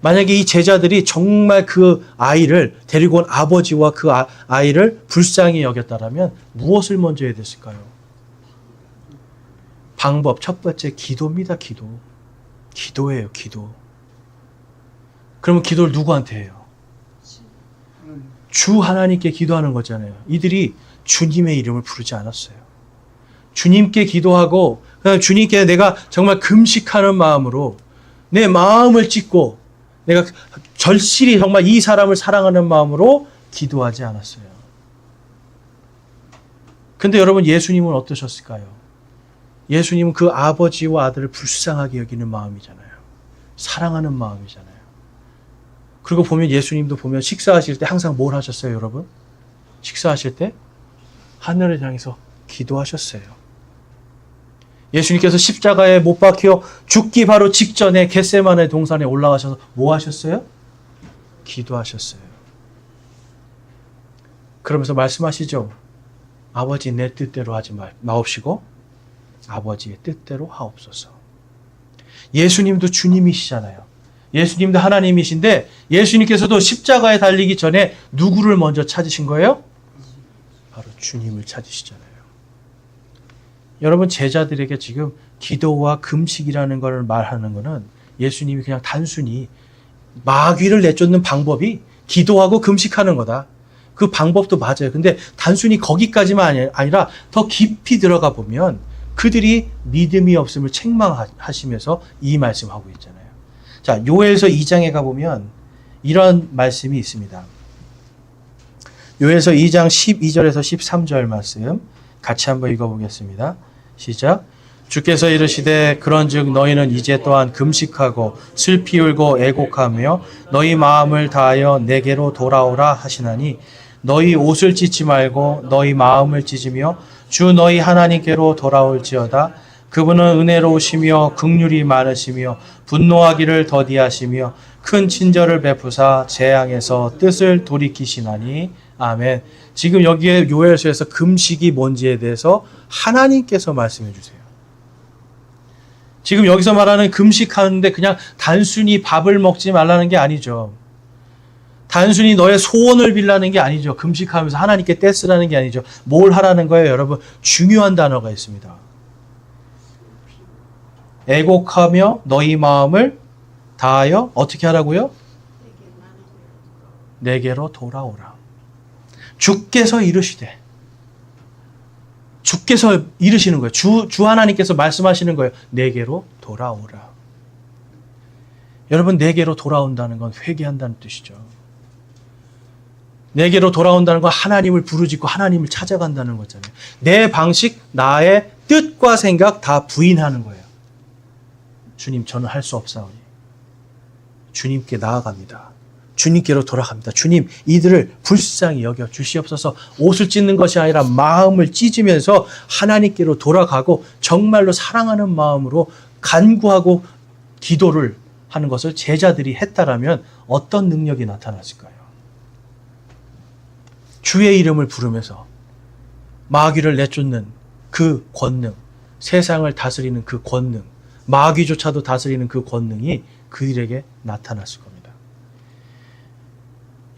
만약에 이 제자들이 정말 그 아이를 데리고 온 아버지와 그 아이를 불쌍히 여겼다면 무엇을 먼저 해야 됐을까요? 방법 첫 번째 기도입니다. 기도예요. 기도. 그러면 기도를 누구한테 해요? 주 하나님께 기도하는 거잖아요. 이들이 주님의 이름을 부르지 않았어요. 주님께 기도하고 그다음에 주님께 내가 정말 금식하는 마음으로 내 마음을 찢고 내가 절실히 정말 이 사람을 사랑하는 마음으로 기도하지 않았어요. 근데 여러분 예수님은 어떠셨을까요? 예수님은 그 아버지와 아들을 불쌍하게 여기는 마음이잖아요. 사랑하는 마음이잖아요. 그리고 보면 예수님도 보면 식사하실 때 항상 뭘 하셨어요, 여러분? 식사하실 때 하늘을 향해서 기도하셨어요. 예수님께서 십자가에 못 박혀 죽기 바로 직전에 겟세마네 동산에 올라가셔서 뭐 하셨어요? 기도하셨어요. 그러면서 말씀하시죠. 아버지 내 뜻대로 하지 마옵시고 아버지의 뜻대로 하옵소서. 예수님도 주님이시잖아요. 예수님도 하나님이신데 예수님께서도 십자가에 달리기 전에 누구를 먼저 찾으신 거예요? 바로 주님을 찾으시잖아요. 여러분 제자들에게 지금 기도와 금식이라는 걸 말하는 것은 예수님이 그냥 단순히 마귀를 내쫓는 방법이 기도하고 금식하는 거다. 그 방법도 맞아요. 근데 단순히 거기까지만 아니라 더 깊이 들어가 보면 그들이 믿음이 없음을 책망하시면서 이 말씀하고 있잖아요. 자, 요엘서 2장에 가보면 이런 말씀이 있습니다. 요엘서 2장 12절에서 13절 말씀 같이 한번 읽어보겠습니다. 시작. 주께서 이르시되 그런즉 너희는 이제 또한 금식하고 슬피 울고 애곡하며 너희 마음을 다하여 내게로 돌아오라 하시나니 너희 옷을 찢지 말고 너희 마음을 찢으며 주 너희 하나님께로 돌아올지어다. 그분은 은혜로우시며 긍휼이 많으시며 분노하기를 더디하시며 큰 친절을 베푸사 재앙에서 뜻을 돌이키시나니. 아멘. 지금 여기에 요엘서에서 금식이 뭔지에 대해서 하나님께서 말씀해 주세요. 지금 여기서 말하는 금식하는데 그냥 단순히 밥을 먹지 말라는 게 아니죠. 단순히 너의 소원을 빌라는 게 아니죠. 금식하면서 하나님께 떼쓰라는 게 아니죠. 뭘 하라는 거예요, 여러분? 중요한 단어가 있습니다. 애곡하며 너희 마음을 다하여 어떻게 하라고요? 내게로 돌아오라. 주께서 이르시되, 주께서 이르시는 거예요. 주 하나님께서 말씀하시는 거예요. 내게로 돌아오라. 여러분, 내게로 돌아온다는 건 회개한다는 뜻이죠. 내게로 돌아온다는 건 하나님을 부르짖고 하나님을 찾아간다는 거잖아요. 내 방식, 나의 뜻과 생각 다 부인하는 거예요. 주님, 저는 할 수 없사오니 주님께 나아갑니다. 주님께로 돌아갑니다. 주님, 이들을 불쌍히 여겨 주시옵소서. 옷을 찢는 것이 아니라 마음을 찢으면서 하나님께로 돌아가고 정말로 사랑하는 마음으로 간구하고 기도를 하는 것을 제자들이 했다라면 어떤 능력이 나타났을까요? 주의 이름을 부르면서 마귀를 내쫓는 그 권능, 세상을 다스리는 그 권능, 마귀조차도 다스리는 그 권능이 그들에게 나타났을 겁니다.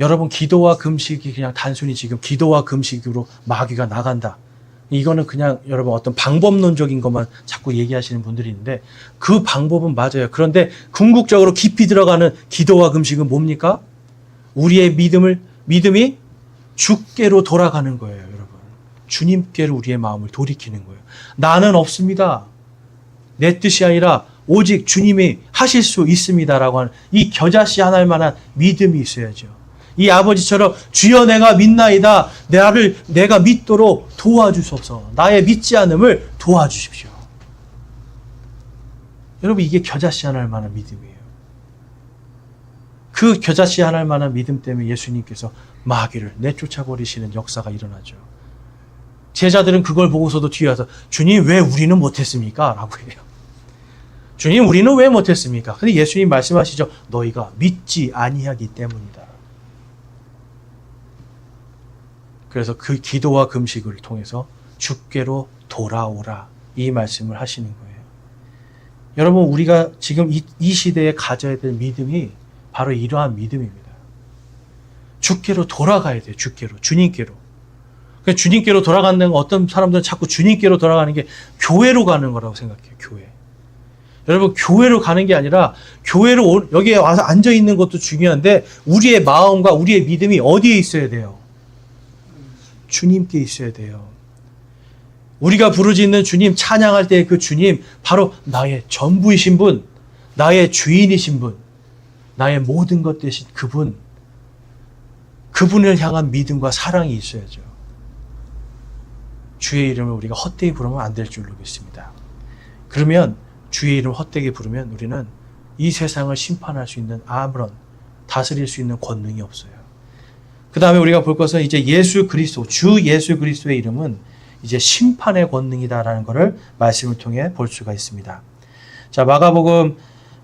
여러분, 기도와 금식이 그냥 단순히 지금 기도와 금식으로 마귀가 나간다. 이거는 그냥 여러분 어떤 방법론적인 것만 자꾸 얘기하시는 분들이 있는데 그 방법은 맞아요. 그런데 궁극적으로 깊이 들어가는 기도와 금식은 뭡니까? 우리의 믿음이 주께로 돌아가는 거예요, 여러분. 주님께로 우리의 마음을 돌이키는 거예요. 나는 없습니다. 내 뜻이 아니라 오직 주님이 하실 수 있습니다라고 하는 이 겨자씨 하나일 만한 믿음이 있어야죠. 이 아버지처럼 주여 내가 믿나이다. 내가 믿도록 도와주소서. 나의 믿지 않음을 도와주십시오. 여러분, 이게 겨자씨 하나일 만한 믿음이에요. 그 겨자씨 하나일 만한 믿음 때문에 예수님께서 마귀를 내쫓아버리시는 역사가 일어나죠. 제자들은 그걸 보고서도 뒤에 와서 주님, 왜 우리는 못했습니까? 라고 해요. 주님, 우리는 왜 못했습니까? 근데 예수님 말씀하시죠. 너희가 믿지 아니하기 때문이다. 그래서 그 기도와 금식을 통해서 주께로 돌아오라, 이 말씀을 하시는 거예요. 여러분, 우리가 지금 이 시대에 가져야 될 믿음이 바로 이러한 믿음입니다. 주께로 돌아가야 돼요. 주께로, 주님께로. 그러니까 주님께로 돌아가는 건 어떤 사람들은 자꾸 주님께로 돌아가는 게 교회로 가는 거라고 생각해요. 교회. 여러분, 교회로 가는 게 아니라 교회로 여기에 와서 앉아 있는 것도 중요한데 우리의 마음과 우리의 믿음이 어디에 있어야 돼요? 주님께 있어야 돼요. 우리가 부르짖는 주님, 찬양할 때 그 주님, 바로 나의 전부이신 분, 나의 주인이신 분, 나의 모든 것 되신 그분, 그분을 향한 믿음과 사랑이 있어야죠. 주의 이름을 우리가 헛되이 부르면 안 될 줄로 믿습니다. 그러면 주의 이름을 헛되게 부르면 우리는 이 세상을 심판할 수 있는 아무런 다스릴 수 있는 권능이 없어요. 그 다음에 우리가 볼 것은 이제 예수 그리스도, 주 예수 그리스도의 이름은 이제 심판의 권능이다라는 것을 말씀을 통해 볼 수가 있습니다. 자, 마가복음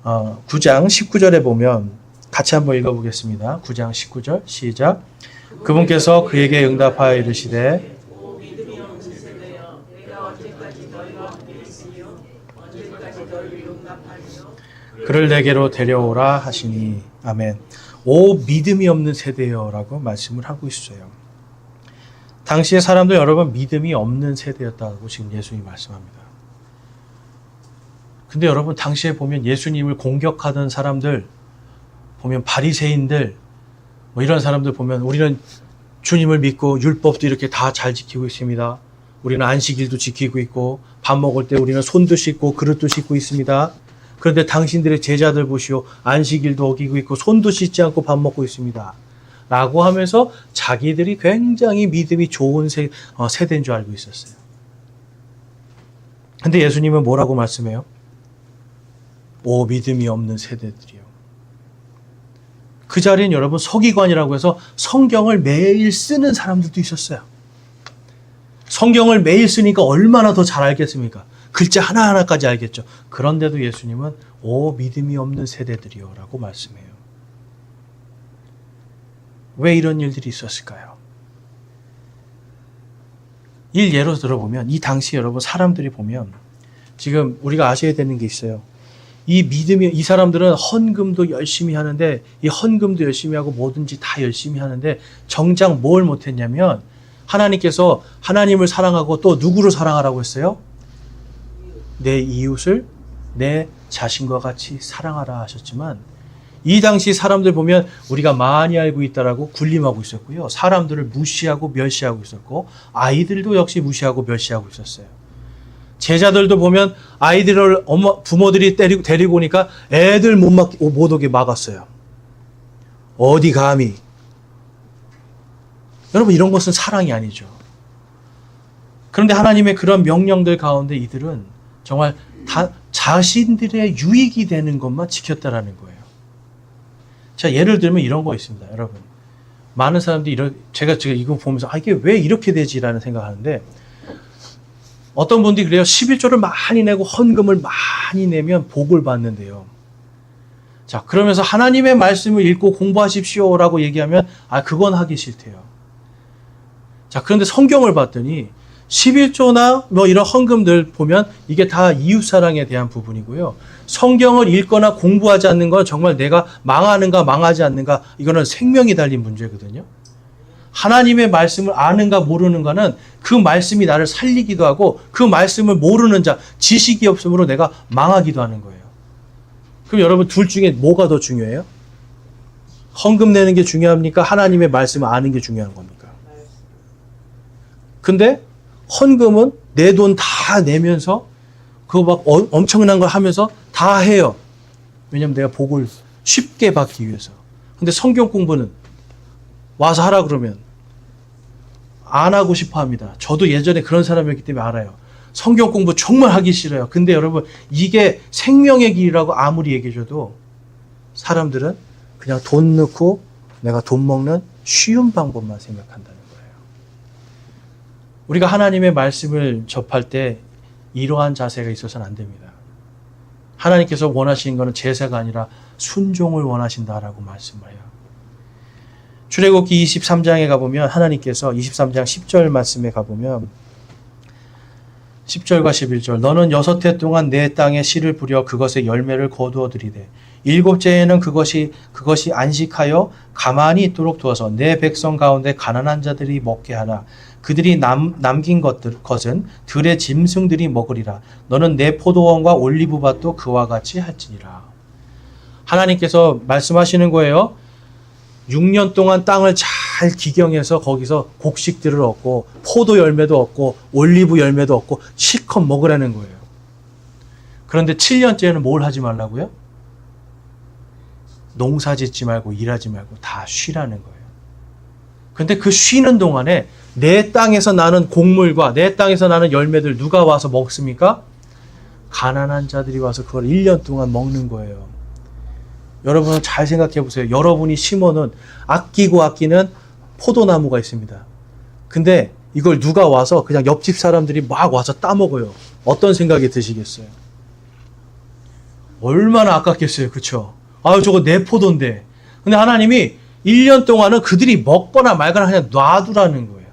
9장 19절에 보면 같이 한번 읽어보겠습니다. 9장 19절 시작. 그분께서 그에게 응답하여 이르시되 그를 내게로 데려오라 하시니. 아멘. 오 믿음이 없는 세대여라고 말씀을 하고 있어요. 당시의 사람들 여러분 믿음이 없는 세대였다고 지금 예수님이 말씀합니다. 근데 여러분 당시에 보면 예수님을 공격하던 사람들 보면 바리새인들 뭐 이런 사람들 보면 우리는 주님을 믿고 율법도 이렇게 다 잘 지키고 있습니다. 우리는 안식일도 지키고 있고 밥 먹을 때 우리는 손도 씻고 그릇도 씻고 있습니다. 그런데 당신들의 제자들 보시오. 안식일도 어기고 있고 손도 씻지 않고 밥 먹고 있습니다. 라고 하면서 자기들이 굉장히 믿음이 좋은 세대인 줄 알고 있었어요. 근데 예수님은 뭐라고 말씀해요? 오 믿음이 없는 세대들이요. 그 자리엔 여러분 서기관이라고 해서 성경을 매일 쓰는 사람들도 있었어요. 성경을 매일 쓰니까 얼마나 더 잘 알겠습니까? 글자 하나하나까지 알겠죠. 그런데도 예수님은 오 믿음이 없는 세대들이요 라고 말씀해요. 왜 이런 일들이 있었을까요? 예로 들어보면 이 당시 여러분 사람들이 보면 지금 우리가 아셔야 되는 게 있어요. 이 사람들은 헌금도 열심히 하는데 이 헌금도 열심히 하고 뭐든지 다 열심히 하는데 정작 뭘 못했냐면 하나님께서 하나님을 사랑하고 또 누구를 사랑하라고 했어요? 내 이웃을 내 자신과 같이 사랑하라 하셨지만 이 당시 사람들 보면 우리가 많이 알고 있다라고 군림하고 있었고요. 사람들을 무시하고 멸시하고 있었고 아이들도 역시 무시하고 멸시하고 있었어요. 제자들도 보면 아이들을 부모들이 데리고 오니까 애들 못 오게 막았어요. 어디 감히. 여러분 이런 것은 사랑이 아니죠. 그런데 하나님의 그런 명령들 가운데 이들은 정말 다 자신들의 유익이 되는 것만 지켰다라는 거예요. 자, 예를 들면 이런 거 있습니다. 여러분. 많은 사람들이 제가 이거 보면서 이게 왜 이렇게 되지라는 생각하는데 어떤 분들이 그래요. 11조를 많이 내고 헌금을 많이 내면 복을 받는데요. 자, 그러면서 하나님의 말씀을 읽고 공부하십시오라고 얘기하면 그건 하기 싫대요. 자, 그런데 성경을 봤더니 11조나 뭐 이런 헌금들 보면 이게 다 이웃사랑에 대한 부분이고요. 성경을 읽거나 공부하지 않는 건 정말 내가 망하는가 망하지 않는가 이거는 생명이 달린 문제거든요. 하나님의 말씀을 아는가 모르는가는 그 말씀이 나를 살리기도 하고 그 말씀을 모르는 자, 지식이 없으므로 내가 망하기도 하는 거예요. 그럼 여러분 둘 중에 뭐가 더 중요해요? 헌금 내는 게 중요합니까? 하나님의 말씀을 아는 게 중요한 겁니까? 근데 헌금은 내 돈 다 내면서 그거 막 엄청난 걸 하면서 다 해요. 왜냐면 내가 복을 쉽게 받기 위해서. 근데 성경 공부는 와서 하라 그러면 안 하고 싶어 합니다. 저도 예전에 그런 사람이었기 때문에 알아요. 성경 공부 정말 하기 싫어요. 근데 여러분 이게 생명의 길이라고 아무리 얘기해줘도 사람들은 그냥 돈 넣고 내가 돈 먹는 쉬운 방법만 생각한다는 거예요. 우리가 하나님의 말씀을 접할 때 이러한 자세가 있어서는 안 됩니다. 하나님께서 원하시는 것은 제사가 아니라 순종을 원하신다라고 말씀을 해요. 출애굽기 23장에 가보면 하나님께서 23장 10절 말씀에 가보면 10절과 11절 너는 6해 동안 내 땅에 씨를 뿌려 그것의 열매를 거두어 들이되 7째에는 그것이 안식하여 가만히 있도록 두어서 내 백성 가운데 가난한 자들이 먹게 하라. 그들이 남긴 것은 들의 짐승들이 먹으리라. 너는 내 포도원과 올리브밭도 그와 같이 할지니라. 하나님께서 말씀하시는 거예요. 6년 동안 땅을 잘 기경해서 거기서 곡식들을 얻고 포도 열매도 얻고 올리브 열매도 얻고 실컷 먹으라는 거예요. 그런데 7년째는 뭘 하지 말라고요? 농사 짓지 말고 일하지 말고 다 쉬라는 거예요. 그런데 그 쉬는 동안에 내 땅에서 나는 곡물과 내 땅에서 나는 열매들 누가 와서 먹습니까? 가난한 자들이 와서 그걸 1년 동안 먹는 거예요. 여러분은 잘 생각해 보세요. 여러분이 심어놓은 아끼는 포도나무가 있습니다. 근데 이걸 누가 와서 그냥 옆집 사람들이 막 와서 따먹어요. 어떤 생각이 드시겠어요? 얼마나 아깝겠어요. 그렇죠? 저거 내 포도인데. 근데 하나님이 1년 동안은 그들이 먹거나 말거나 그냥 놔두라는 거예요.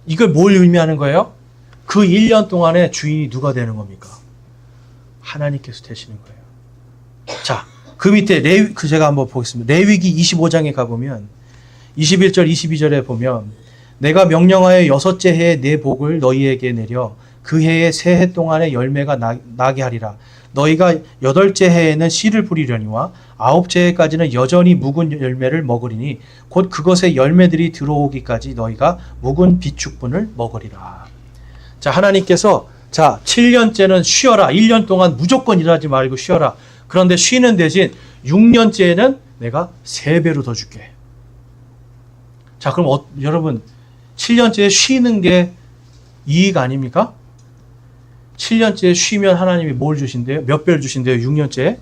이걸 뭘 의미하는 거예요? 그 1년 동안의 주인이 누가 되는 겁니까? 하나님께서 되시는 거예요. 자, 그 밑에 제가 한번 보겠습니다. 레위기 25장에 가보면 21절 22절에 보면 내가 명령하여 6째 해에 내 복을 너희에게 내려 그 해에 세 해 동안의 열매가 나게 하리라. 너희가 8째 해에는 씨를 뿌리려니와 9째 해까지는 여전히 묵은 열매를 먹으리니 곧 그것의 열매들이 들어오기까지 너희가 묵은 비축분을 먹으리라. 자, 하나님께서 7년째는 쉬어라. 1년 동안 무조건 일하지 말고 쉬어라. 그런데 쉬는 대신 6년째에는 내가 3배로 더 줄게. 자, 그럼 여러분 7년째에 쉬는 게 이익 아닙니까? 7년째 쉬면 하나님이 뭘 주신대요? 몇 배를 주신대요? 6년째?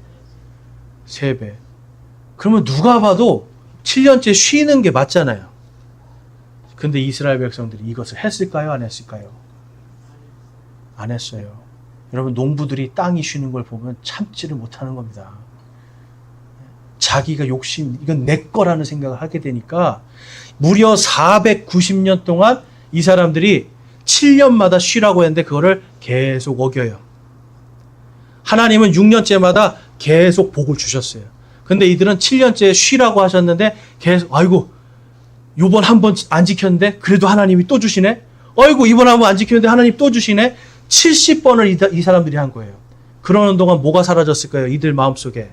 3배. 그러면 누가 봐도 7년째 쉬는 게 맞잖아요. 근데 이스라엘 백성들이 이것을 했을까요? 안 했을까요? 안 했어요. 여러분, 농부들이 땅이 쉬는 걸 보면 참지를 못하는 겁니다. 자기가 욕심, 이건 내 거라는 생각을 하게 되니까 무려 490년 동안 이 사람들이 7년마다 쉬라고 했는데 그거를 계속 어겨요. 하나님은 6년째마다 계속 복을 주셨어요. 근데 이들은 7년째 쉬라고 하셨는데 계속, 아이고, 요번 한 번 안 지켰는데 그래도 하나님이 또 주시네? 아이고, 이번 한 번 안 지켰는데 하나님 또 주시네? 70번을 이 사람들이 한 거예요. 그러는 동안 뭐가 사라졌을까요? 이들 마음속에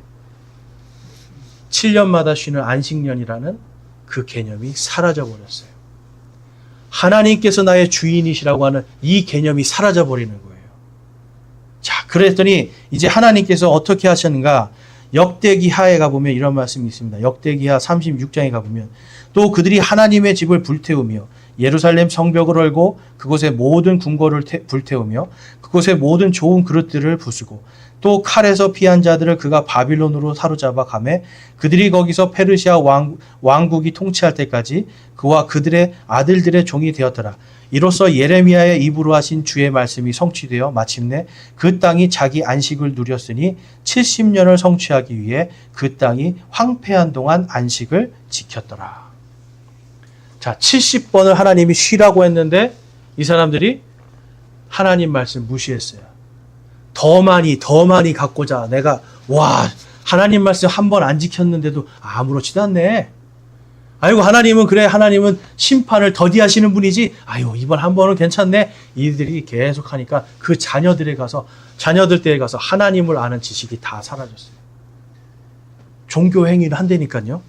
7년마다 쉬는 안식년이라는 그 개념이 사라져버렸어요. 하나님께서 나의 주인이시라고 하는 이 개념이 사라져버리는 거예요. 자, 그랬더니 이제 하나님께서 어떻게 하셨는가? 역대기하에 가보면 이런 말씀이 있습니다. 역대기하 36장에 가보면 또 그들이 하나님의 집을 불태우며 예루살렘 성벽을 헐고 그곳의 모든 궁궐을 불태우며 그곳의 모든 좋은 그릇들을 부수고 또 칼에서 피한 자들을 그가 바빌론으로 사로잡아 가매 그들이 거기서 페르시아 왕국이 통치할 때까지 그와 그들의 아들들의 종이 되었더라. 이로써 예레미야의 입으로 하신 주의 말씀이 성취되어 마침내 그 땅이 자기 안식을 누렸으니 70년을 성취하기 위해 그 땅이 황폐한 동안 안식을 지켰더라. 자, 70번을 하나님이 쉬라고 했는데 이 사람들이 하나님 말씀 무시했어요. 더 많이 갖고자 내가 하나님 말씀 한 번 안 지켰는데도 아무렇지도 않네. 아이고, 하나님은 그래, 하나님은 심판을 더디하시는 분이지. 아유, 이번 한 번은 괜찮네. 이들이 계속 하니까 그 자녀들 때에 가서 하나님을 아는 지식이 다 사라졌어요. 종교 행위를 한다니까요.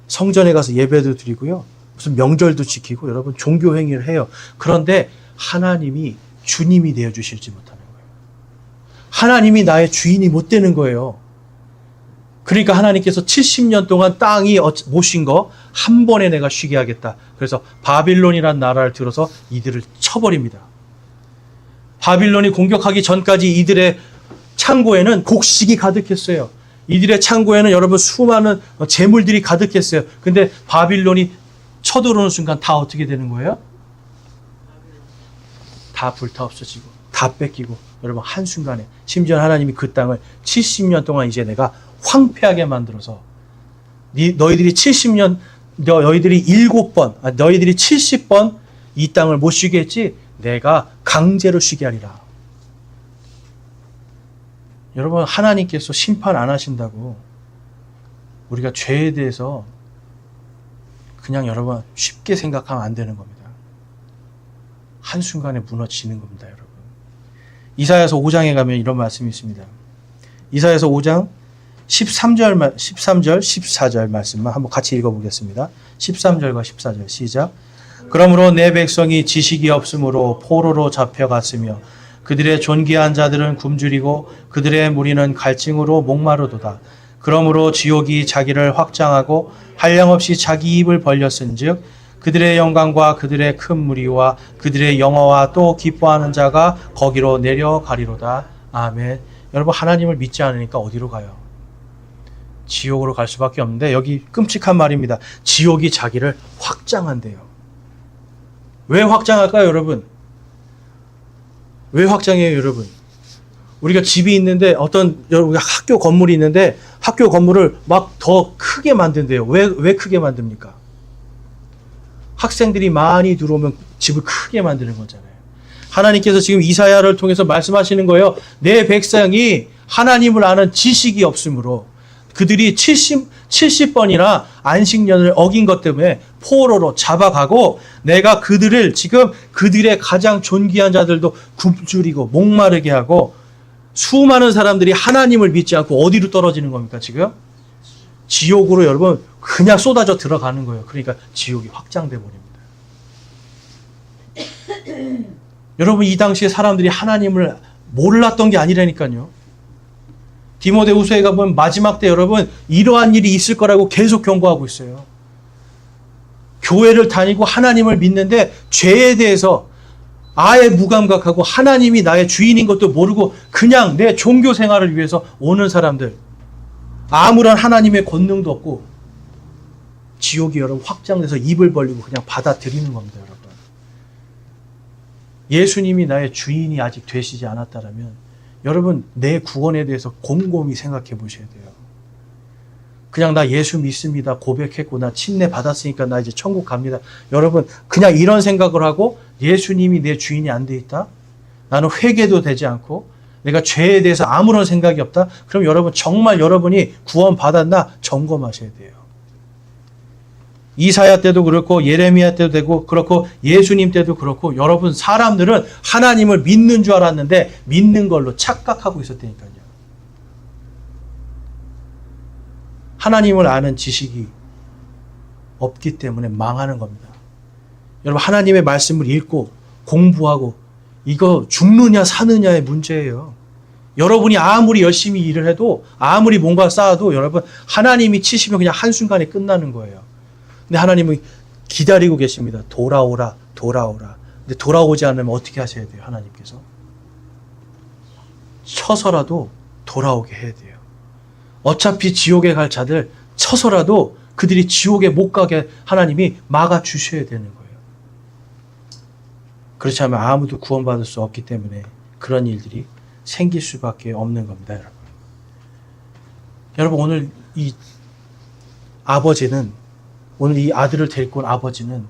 성전에 가서 예배도 드리고요. 무슨 명절도 지키고 여러분 종교 행위를 해요. 그런데 하나님이 주님이 되어 주실지 못하는 거예요. 하나님이 나의 주인이 못 되는 거예요. 그러니까 하나님께서 70년 동안 땅이 못 쉰 거 한 번에 내가 쉬게 하겠다. 그래서 바빌론이라는 나라를 들어서 이들을 쳐버립니다. 바빌론이 공격하기 전까지 이들의 창고에는 곡식이 가득했어요. 이들의 창고에는 여러분 수많은 재물들이 가득했어요. 근데 바빌론이 쳐들어오는 순간 다 어떻게 되는 거예요? 다 불타 없어지고 다 뺏기고 여러분 한순간에 심지어 하나님이 그 땅을 70년 동안 이제 내가 황폐하게 만들어서 너희들이 70년 너희들이 7번 너희들이 70번 이 땅을 못 쉬게 했지 내가 강제로 쉬게 하리라. 여러분 하나님께서 심판 안 하신다고 우리가 죄에 대해서 그냥 여러분 쉽게 생각하면 안 되는 겁니다. 한순간에 무너지는 겁니다, 여러분. 이사야서 5장에 가면 이런 말씀이 있습니다. 이사야서 5장 13절, 14절 말씀만 한번 같이 읽어보겠습니다. 13절과 14절 시작. 그러므로 내 백성이 지식이 없으므로 포로로 잡혀갔으며 그들의 존귀한 자들은 굶주리고 그들의 무리는 갈증으로 목마르도다. 그러므로 지옥이 자기를 확장하고 한량없이 자기 입을 벌렸은즉 그들의 영광과 그들의 큰 무리와 그들의 영화와 또 기뻐하는 자가 거기로 내려가리로다. 아멘. 여러분 하나님을 믿지 않으니까 어디로 가요? 지옥으로 갈 수밖에 없는데 여기 끔찍한 말입니다. 지옥이 자기를 확장한대요. 왜 확장할까요, 여러분? 왜 확장해요, 여러분? 우리가 집이 있는데 우리가 학교 건물이 있는데 학교 건물을 막 더 크게 만든대요. 왜 크게 만듭니까? 학생들이 많이 들어오면 집을 크게 만드는 거잖아요. 하나님께서 지금 이사야를 통해서 말씀하시는 거예요. 내 백성이 하나님을 아는 지식이 없으므로 그들이 70번이나 안식년을 어긴 것 때문에 포로로 잡아가고 내가 그들을 지금 그들의 가장 존귀한 자들도 굶주리고 목마르게 하고 수많은 사람들이 하나님을 믿지 않고 어디로 떨어지는 겁니까 지금? 지옥으로 여러분 그냥 쏟아져 들어가는 거예요. 그러니까 지옥이 확장돼 버립니다. 여러분 이 당시에 사람들이 하나님을 몰랐던 게 아니라니까요. 디모데후서에 가보면 마지막 때 여러분 이러한 일이 있을 거라고 계속 경고하고 있어요. 교회를 다니고 하나님을 믿는데 죄에 대해서 아예 무감각하고 하나님이 나의 주인인 것도 모르고 그냥 내 종교 생활을 위해서 오는 사람들, 아무런 하나님의 권능도 없고 지옥이 여러분 확장돼서 입을 벌리고 그냥 받아들이는 겁니다, 여러분. 예수님이 나의 주인이 아직 되시지 않았다면 여러분 내 구원에 대해서 곰곰이 생각해 보셔야 돼요. 그냥 나 예수 믿습니다 고백했고 나 침례 받았으니까 나 이제 천국 갑니다. 여러분 그냥 이런 생각을 하고 예수님이 내 주인이 안 돼 있다? 나는 회개도 되지 않고 내가 죄에 대해서 아무런 생각이 없다? 그럼 여러분 정말 여러분이 구원 받았나 점검하셔야 돼요. 이사야 때도 그렇고 예레미야 때도 되고 그렇고 예수님 때도 그렇고 여러분 사람들은 하나님을 믿는 줄 알았는데 믿는 걸로 착각하고 있었다니까요. 하나님을 아는 지식이 없기 때문에 망하는 겁니다. 여러분 하나님의 말씀을 읽고 공부하고 이거 죽느냐 사느냐의 문제예요. 여러분이 아무리 열심히 일을 해도 아무리 뭔가 쌓아도 여러분 하나님이 치시면 그냥 한순간에 끝나는 거예요. 근데 하나님은 기다리고 계십니다. 돌아오라, 돌아오라. 근데 돌아오지 않으면 어떻게 하셔야 돼요, 하나님께서? 쳐서라도 돌아오게 해야 돼요. 어차피 지옥에 갈 자들 쳐서라도 그들이 지옥에 못 가게 하나님이 막아주셔야 되는 거예요. 그렇지 않으면 아무도 구원받을 수 없기 때문에 그런 일들이 생길 수밖에 없는 겁니다, 여러분. 여러분 오늘 이 아버지는 오늘 이 아들을 데리고 온 아버지는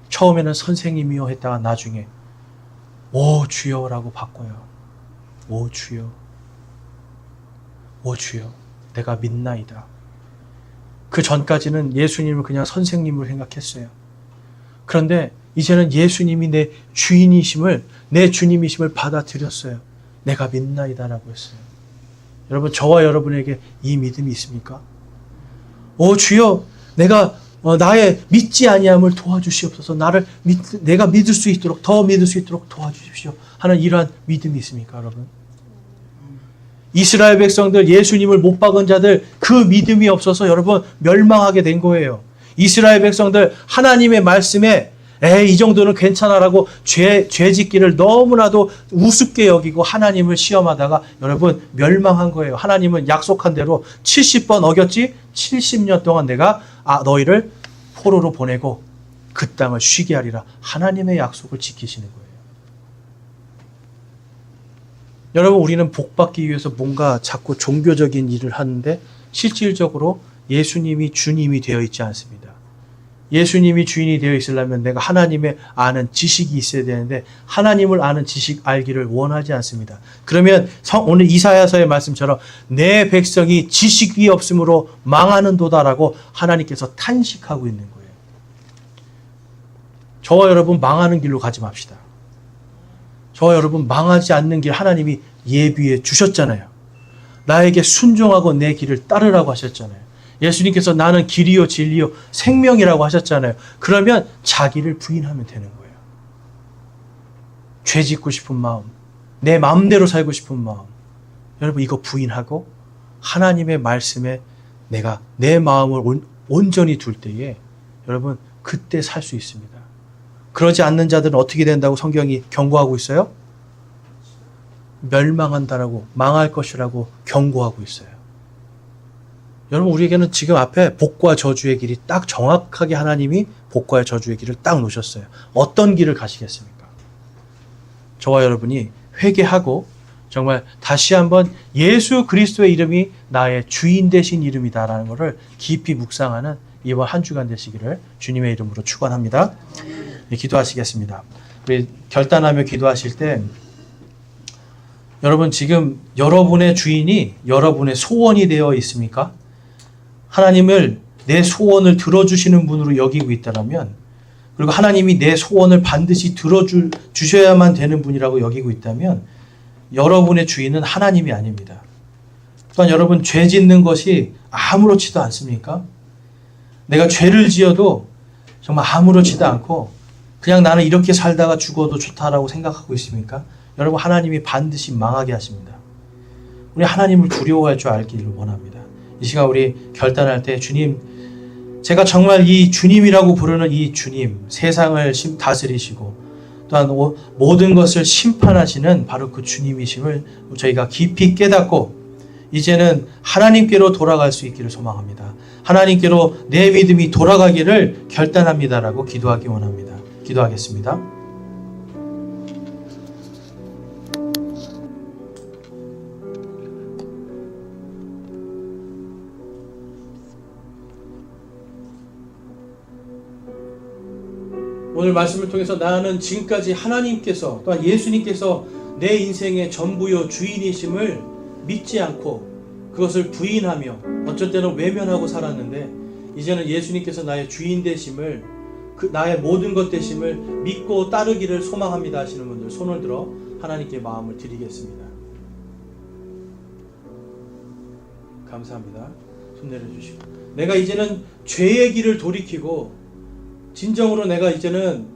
처음에는 선생님이요 했다가 나중에 오 주여라고 바꿔요. 오 주여, 오 주여, 내가 믿나이다. 그 전까지는 예수님을 그냥 선생님으로 생각했어요. 그런데 이제는 예수님이 내 주인이심을, 내 주님이심을 받아들였어요. 내가 믿나이다라고 했어요. 여러분 저와 여러분에게 이 믿음이 있습니까? 오 주여, 내가 나의 믿지 아니함을 도와주시옵소서. 내가 믿을 수 있도록, 더 믿을 수 있도록 도와주십시오 하는 이러한 믿음이 있습니까, 여러분? 이스라엘 백성들, 예수님을 못 박은 자들 그 믿음이 없어서 여러분 멸망하게 된 거예요. 이스라엘 백성들 하나님의 말씀에 이 정도는 괜찮아라고 죄 짓기를 너무나도 우습게 여기고 하나님을 시험하다가 여러분 멸망한 거예요. 하나님은 약속한 대로 70번 어겼지? 70년 동안 내가 너희를 포로로 보내고 그 땅을 쉬게 하리라. 하나님의 약속을 지키시는 거예요. 여러분 우리는 복받기 위해서 뭔가 자꾸 종교적인 일을 하는데 실질적으로 예수님이 주님이 되어 있지 않습니다. 예수님이 주인이 되어 있으려면 내가 하나님의 아는 지식이 있어야 되는데 하나님을 아는 지식 알기를 원하지 않습니다. 그러면 오늘 이사야서의 말씀처럼 내 백성이 지식이 없으므로 망하는 도다라고 하나님께서 탄식하고 있는 거예요. 저와 여러분 망하는 길로 가지 맙시다. 저와 여러분 망하지 않는 길 하나님이 예비해 주셨잖아요. 나에게 순종하고 내 길을 따르라고 하셨잖아요. 예수님께서 나는 길이요 진리요 생명이라고 하셨잖아요. 그러면 자기를 부인하면 되는 거예요. 죄 짓고 싶은 마음, 내 마음대로 살고 싶은 마음, 여러분 이거 부인하고 하나님의 말씀에 내가 내 마음을 온전히 둘 때에 여러분 그때 살 수 있습니다. 그러지 않는 자들은 어떻게 된다고 성경이 경고하고 있어요? 멸망한다라고, 망할 것이라고 경고하고 있어요. 여러분 우리에게는 지금 앞에 복과 저주의 길이 딱 정확하게 하나님이 복과 저주의 길을 딱 놓으셨어요. 어떤 길을 가시겠습니까? 저와 여러분이 회개하고 정말 다시 한번 예수 그리스도의 이름이 나의 주인 되신 이름이다라는 것을 깊이 묵상하는 이번 한 주간 되시기를 주님의 이름으로 축원합니다. 기도하시겠습니다. 우리 결단하며 기도하실 때 여러분 지금 여러분의 주인이 여러분의 소원이 되어 있습니까? 하나님을 내 소원을 들어주시는 분으로 여기고 있다면, 그리고 하나님이 내 소원을 반드시 들어주셔야만 되는 분이라고 여기고 있다면 여러분의 주인은 하나님이 아닙니다. 또한 여러분 죄 짓는 것이 아무렇지도 않습니까? 내가 죄를 지어도 정말 아무렇지도 않고 그냥 나는 이렇게 살다가 죽어도 좋다라고 생각하고 있습니까? 여러분 하나님이 반드시 망하게 하십니다. 우리 하나님을 두려워할 줄 알기를 원합니다. 이 시간 우리 결단할 때 주님, 제가 정말 이 주님이라고 부르는 이 주님, 세상을 다스리시고 또한 모든 것을 심판하시는 바로 그 주님이심을 저희가 깊이 깨닫고 이제는 하나님께로 돌아갈 수 있기를 소망합니다. 하나님께로 내 믿음이 돌아가기를 결단합니다라고 기도하기 원합니다. 기도하겠습니다. 오늘 말씀을 통해서 나는 지금까지 하나님께서 또한 예수님께서 내 인생의 전부요 주인이심을 믿지 않고 그것을 부인하며 어쩔 때는 외면하고 살았는데 이제는 예수님께서 나의 주인 되심을 나의 모든 것 되심을 믿고 따르기를 소망합니다 하시는 분들 손을 들어 하나님께 마음을 드리겠습니다. 감사합니다. 손 내려주시고 내가 이제는 죄의 길을 돌이키고 진정으로 내가 이제는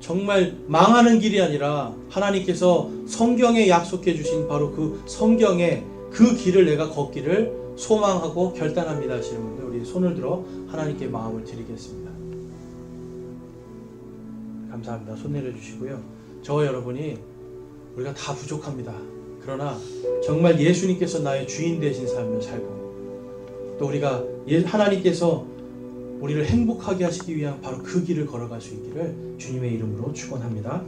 정말 망하는 길이 아니라 하나님께서 성경에 약속해 주신 바로 그 성경의 그 길을 내가 걷기를 소망하고 결단합니다 하시는 분들 우리 손을 들어 하나님께 마음을 드리겠습니다. 감사합니다. 손 내려주시고요. 저와 여러분이 우리가 다 부족합니다. 그러나 정말 예수님께서 나의 주인 되신 삶을 살고 또 우리가 하나님께서 우리를 행복하게 하시기 위한 바로 그 길을 걸어갈 수 있기를 주님의 이름으로 축원합니다.